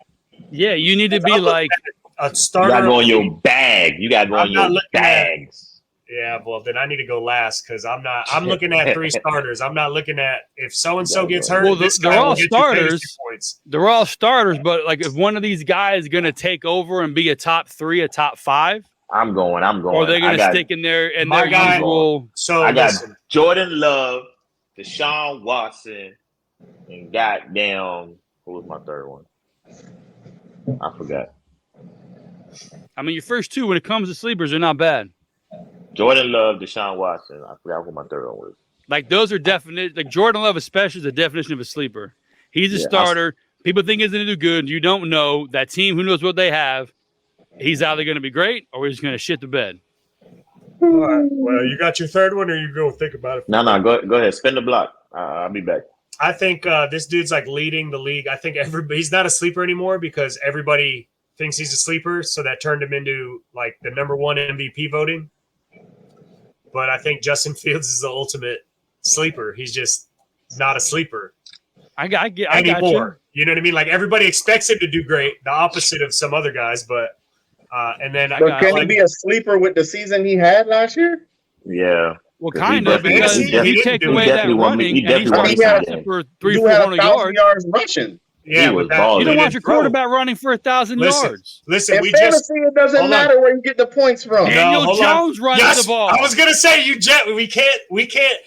Yeah, you need to be like a You starter. got to go in your bag. You got to go in your bags. Yeah, well then I need to go last because I'm looking at 3 starters. I'm not looking at if so and so gets hurt. Well, this they're guy will all get you starters. 32 points. They're all starters, but like if one of these guys is gonna take over and be a top 3, a top 5, I'm going. or they're gonna stick in there and my their guy. usual. So I got listen, Jordan Love, Deshaun Watson, and goddamn, who was my third one? I forgot. I mean, your first 2 when it comes to sleepers are not bad. Jordan Love, Deshaun Watson. I forgot who my third one was. Like those are definite. Like Jordan Love, especially, is the definition of a sleeper. He's a starter. People think he's going to do good. You don't know that team. Who knows what they have? He's either going to be great or he's going to shit the bed. all right. Well, you got your third one, or you go think about it. No, go ahead. Spin the block. I'll be back. I think this dude's like leading the league. I think he's not a sleeper anymore because everybody thinks he's a sleeper. So that turned him into like the number 1 MVP voting. But I think Justin Fields is the ultimate sleeper. He's just not a sleeper. I got you. You know what I mean? Like everybody expects him to do great, the opposite of some other guys. But and then can he be a sleeper with the season he had last year? Yeah. Well, kind of, because if you take away that running and he started passing for 300-400 yards rushing. Yeah, you don't want your quarterback running for 1,000 yards. Listen, in fantasy, it doesn't matter where you get the points from. Daniel Jones runs the ball. I was gonna say we can't.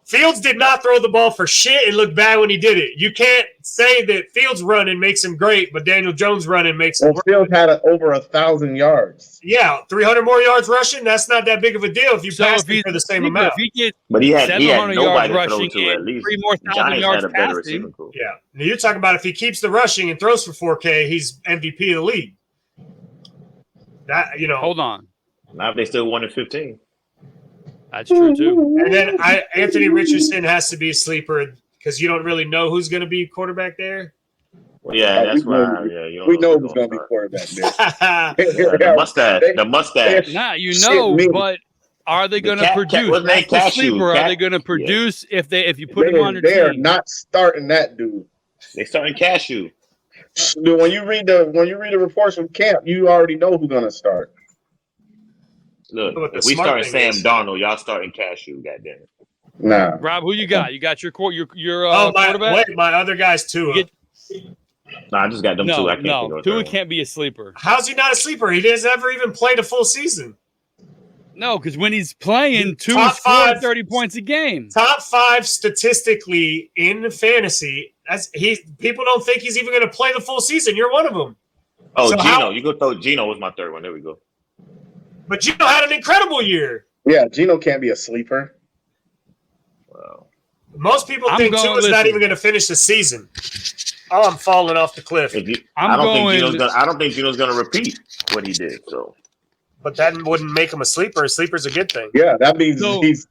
Fields did not throw the ball for shit and look bad when he did it. You can't say that Fields running makes him great, but Daniel Jones running makes him. Fields had over 1,000 yards. Yeah, 300 more yards rushing. That's not that big of a deal if you pass him for the same amount. If he gets but he had 700 nobody yards to throw rushing to at least. 3 more thousand yards passing. Yeah, now you're talking about if he keeps the rushing and throws for 4K, he's MVP of the league. That Hold on. Now if they still won at 15. That's true too. And then Anthony Richardson has to be a sleeper because you don't really know who's going to be quarterback there. Well, yeah, that's why. Yeah, we know who's going to be quarterback there. The mustache. Nah, but are they going to produce? That's the sleeper. Are they going to produce if you put him on your team? They are not starting that dude. They starting Cashew. When you read the reports from camp, you already know who's going to start. Look, if we start Sam Darnold, y'all starting Cashew, goddamn it. Nah. Rob, who you got? You got your quarterback? Wait, my other guy's Tua. I just got them two. I can't Tua can't be a sleeper. How's he not a sleeper? He has never even played a full season. No, because when he's playing, Tua's scoring 30 points a game. Top 5 statistically in fantasy. People don't think he's even going to play the full season. You're one of them. Oh, so Gino. You go throw Gino was my third one. There we go. But Gino had an incredible year. Yeah, Gino can't be a sleeper. Wow. Most people think Tua's not even going to finish the season. Oh, I'm falling off the cliff. I don't think Gino's going to repeat what he did. So, but that wouldn't make him a sleeper. A sleeper's a good thing. Yeah, that means he's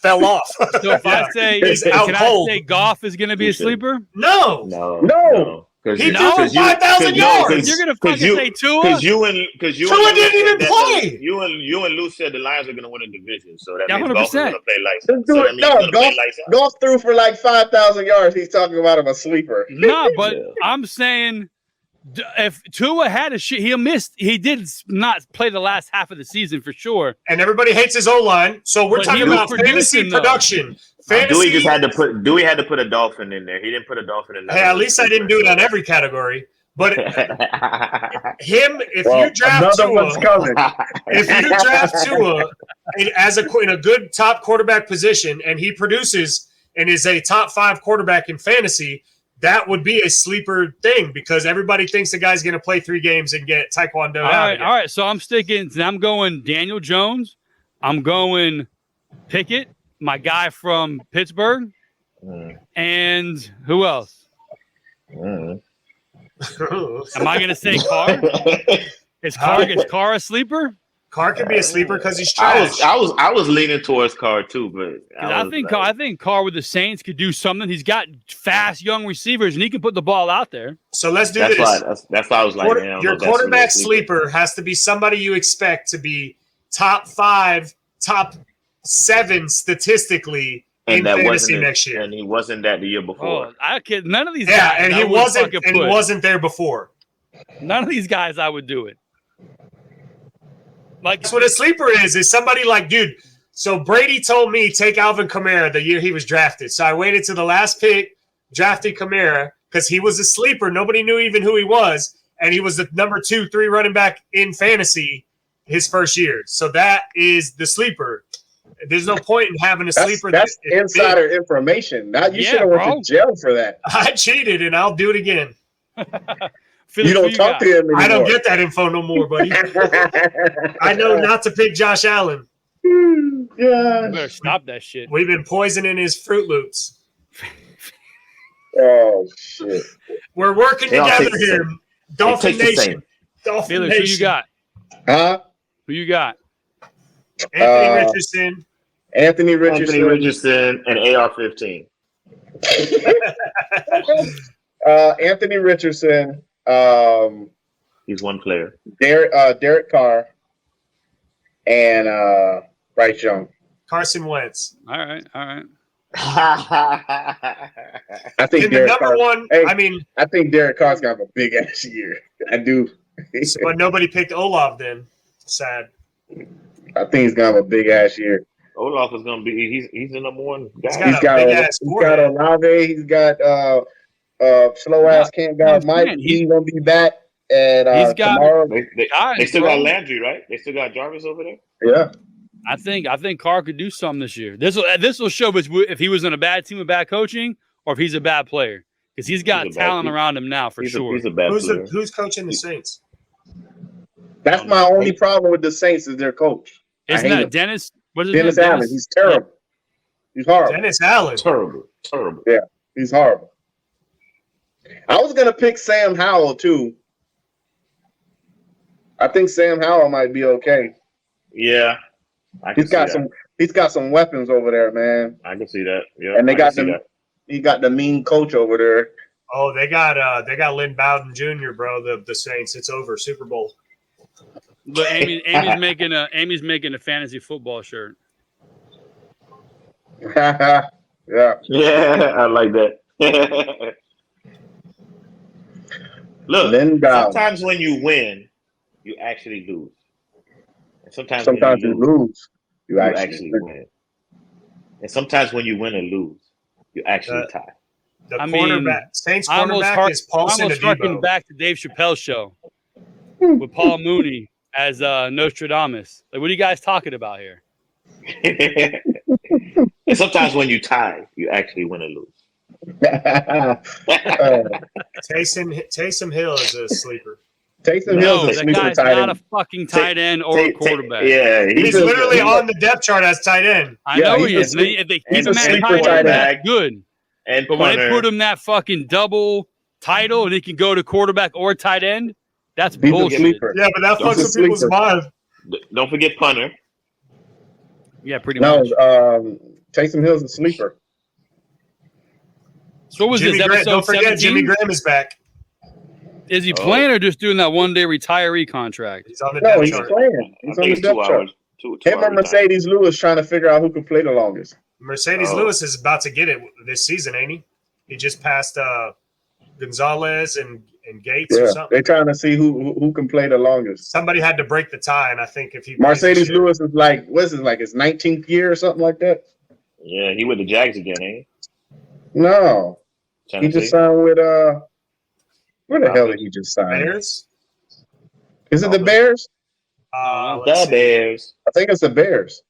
fell off. So if I say, can I say Goff is going to be a sleeper? No. He threw 5,000 yards. You're gonna fucking say Tua? Because you Tua didn't even play. You and Lou said the Lions are gonna win a division, so that means 100%. Goff is gonna play lights. Goff threw for like 5,000 yards. He's talking about him a sleeper. No, but I'm saying if Tua had he did not play the last half of the season for sure. And everybody hates his O-line, so we're talking about fantasy production. Dewey had to put a dolphin in there. He didn't put a dolphin in there. Hey, at least I didn't do it on every category. But if you draft Tua in a good top quarterback position and he produces and is a top 5 quarterback in fantasy, that would be a sleeper thing because everybody thinks the guy's going to play 3 games and get Taekwondo out. All right. So I'm going Daniel Jones. I'm going Pickett, my guy from Pittsburgh. And who else? Am I going to say Carr? Is Carr a sleeper? Carr could be a sleeper because he's trash. I was leaning towards Carr too, but I think Carr with the Saints could do something. He's got fast young receivers and he can put the ball out there. So let's do this. That's why I was like, your quarterback sleeper has to be somebody you expect to be top 5, top 7 statistically in that fantasy wasn't next year. and he wasn't that the year before. Oh, I kid. None of these Yeah, guys. and I he would wasn't, fucking and he put. wasn't there before. None of these guys I would do it. Like That's what a sleeper is somebody like, dude. So Brady told me take Alvin Kamara the year he was drafted. So I waited to the last pick, drafted Kamara because he was a sleeper. Nobody knew even who he was, and he was the number 2, 3 running back in fantasy his first year. So that is the sleeper. There's no point in having a sleeper. That's insider information. Now you should have went to jail for that. I cheated, and I'll do it again. Felix, you don't talk to him anymore. I don't get that info no more, buddy. I know not to pick Josh Allen. Yeah. You better stop that shit. We've been poisoning his Fruit Loops. Oh shit! We're working They all together taste the here. same. Dolphin They taste the Nation. Dolphin Felix, Nation. who you got? Huh? Who you got? Anthony Richardson. Anthony Richardson. Anthony Richardson and AR-15. Anthony Richardson. He's one player. Derek Carr. And Bryce Young. Carson Wentz. All right. I think And the Derek number Carr, one, hey, I mean, I think Derek Carr's gonna have a big ass year. I do. but nobody picked Olaf then. Sad. I think he's gonna have a big ass year. Olaf is gonna be. He's the number one guy. He's got a big-ass He's got Olave. He's got slow ass can't guard Mike. He's gonna be back. And he's got. tomorrow, They still got Landry, right? They still got Jarvis over there. Yeah. I think Carr could do something this year. This will show if he was on a bad team with bad coaching or if he's a bad player because he's got talent around him now for sure. He's a bad player. Who's coaching the Saints? That's my only problem with the Saints is their coach. Isn't that Dennis? What is Dennis name? Allen? He's terrible. He's horrible. Dennis Allen. Terrible. Yeah, he's horrible. I was gonna pick Sam Howell too. I think Sam Howell might be okay. Yeah, he's got some weapons over there, man. I can see that. Yeah, and he got the mean coach over there. Oh, they got Lynn Bowden Jr., bro. The Saints. It's over. Super Bowl. But Amy's making a fantasy football shirt. Yeah, I like that. Look, Lynn Bowden. Sometimes when you win, you actually lose. And sometimes you lose, you actually win. And sometimes when you win and lose, you actually tie. The Saints cornerback is Paul almost harking back to Dave Chappelle's show with Paul Mooney as Nostradamus. Like, what are you guys talking about here? And sometimes when you tie, you actually win and lose. Taysom Hill is a sleeper. Taysom Hill is a sleeper guy's tight end. not a fucking tight end or a quarterback. Yeah, he's literally on the depth chart as tight end. I know he is. If they keep him at tight end, that's good. But when they put him that fucking double title and he can go to quarterback or tight end, that's bullshit. Yeah, but that fucks with people's mind. Don't forget punter. Yeah, pretty much. Taysom Hill's a sleeper. So what was this episode? Don't forget 17? Jimmy Graham is back. Is he playing or just doing that one-day retiree contract? He's on the depth he's chart. playing. He's on the depth chart. Him and Mercedes Lewis trying to figure out who can play the longest. Mercedes Lewis is about to get it this season, ain't he? He just passed Gonzalez and Gates or something. They're trying to see who can play the longest. Somebody had to break the tie, and I think if he Mercedes Lewis is like, what's his his 19th year or something like that? Yeah, he with the Jags again, ain't he? No. Tennessee? He just signed with where the hell did he just sign? Bears? Is it the Bears? The Bears. I think it's the Bears.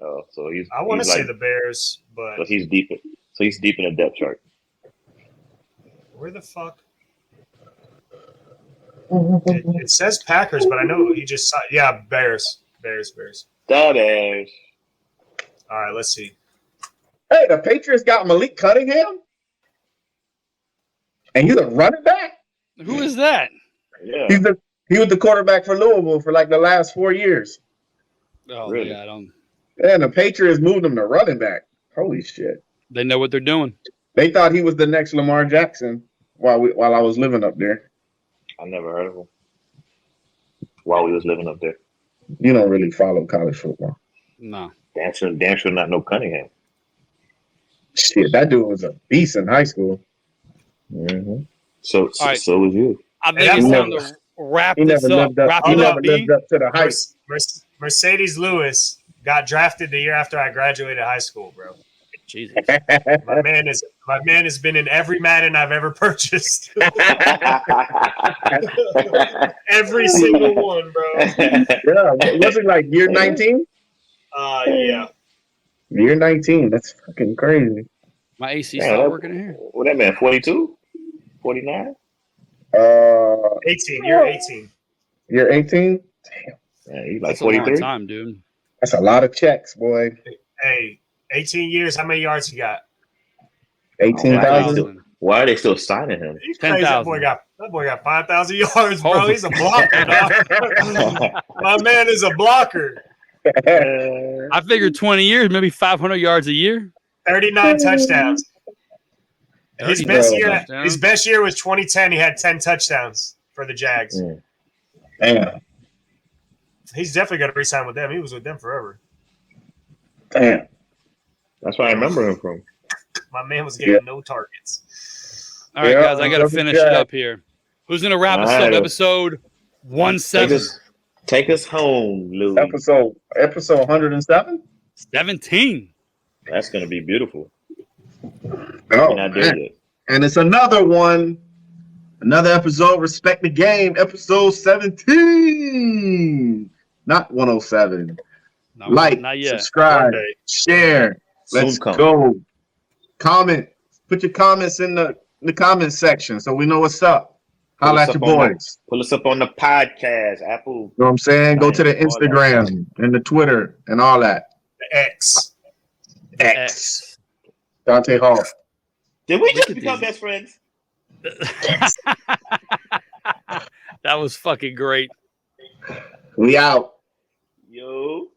Oh, so he's. I want to say like, the Bears, but so he's deep. So he's deep in the depth chart. Where the fuck? It says Packers, but I know he just signed. Yeah, Bears. The Bears. All right, let's see. Hey, the Patriots got Malik Cunningham, and he's a running back. Who is that? Yeah, he was the quarterback for Louisville for like the last 4 years. Oh, really? Yeah, I don't. And the Patriots moved him to running back. Holy shit! They know what they're doing. They thought he was the next Lamar Jackson while I was living up there. I never heard of him while we was living up there. You don't really follow college football. No. Damn sure not no Cunningham. Shit, that dude was a beast in high school. Mm-hmm. So All right. so was you. I think that's it's the- time to wrap He this never up. lived up. Wrap He it never up, B. lived up to the hype. Mercedes Lewis got drafted the year after I graduated high school, bro. Jesus. My man has been in every Madden I've ever purchased. Every single one, bro. Yeah, was it like year 19? Yeah. Year 19. That's fucking crazy. My AC Damn, stopped that- working in here. What that man? 42, 49. 18. Year 18. Year 18. Yeah, he's like That's a long 43. time, dude. That's a lot of checks, boy. Hey, 18 years. How many yards he got? 18,000. Why are they still signing him? He's crazy. 10,000. That boy got 5,000 yards, bro. Holy He's a blocker, dog. My man is a blocker. I figured 20 years, maybe 500 yards a year. 39 touchdowns. His 39 best year, touchdowns. his best year was 2010. He had 10 touchdowns for the Jags. Damn. He's definitely going to re-sign with them. He was with them forever. Damn. That's where I remember him from. My man was getting no targets. All right, Yeah, guys, I got to finish it up here. Who's going to wrap us All up? right. Episode 17. Take us home, Louis. Episode 107? 17. That's gonna be beautiful. Oh, We're not there man. yet. And it's another one. Another episode, Respect the Game, episode 17. Not 107. No, Like, not yet. subscribe, One day. share. Let's Soon come. go. Comment. Put your comments in the comment section so we know what's up. Holla at your boys. Pull us up on the podcast, Apple. You know what I'm saying? Go to the All that. Instagram and the Twitter and all that. The X. X. Dante Hall. Did we just at become these. best friends? That was fucking great. We out. Yo.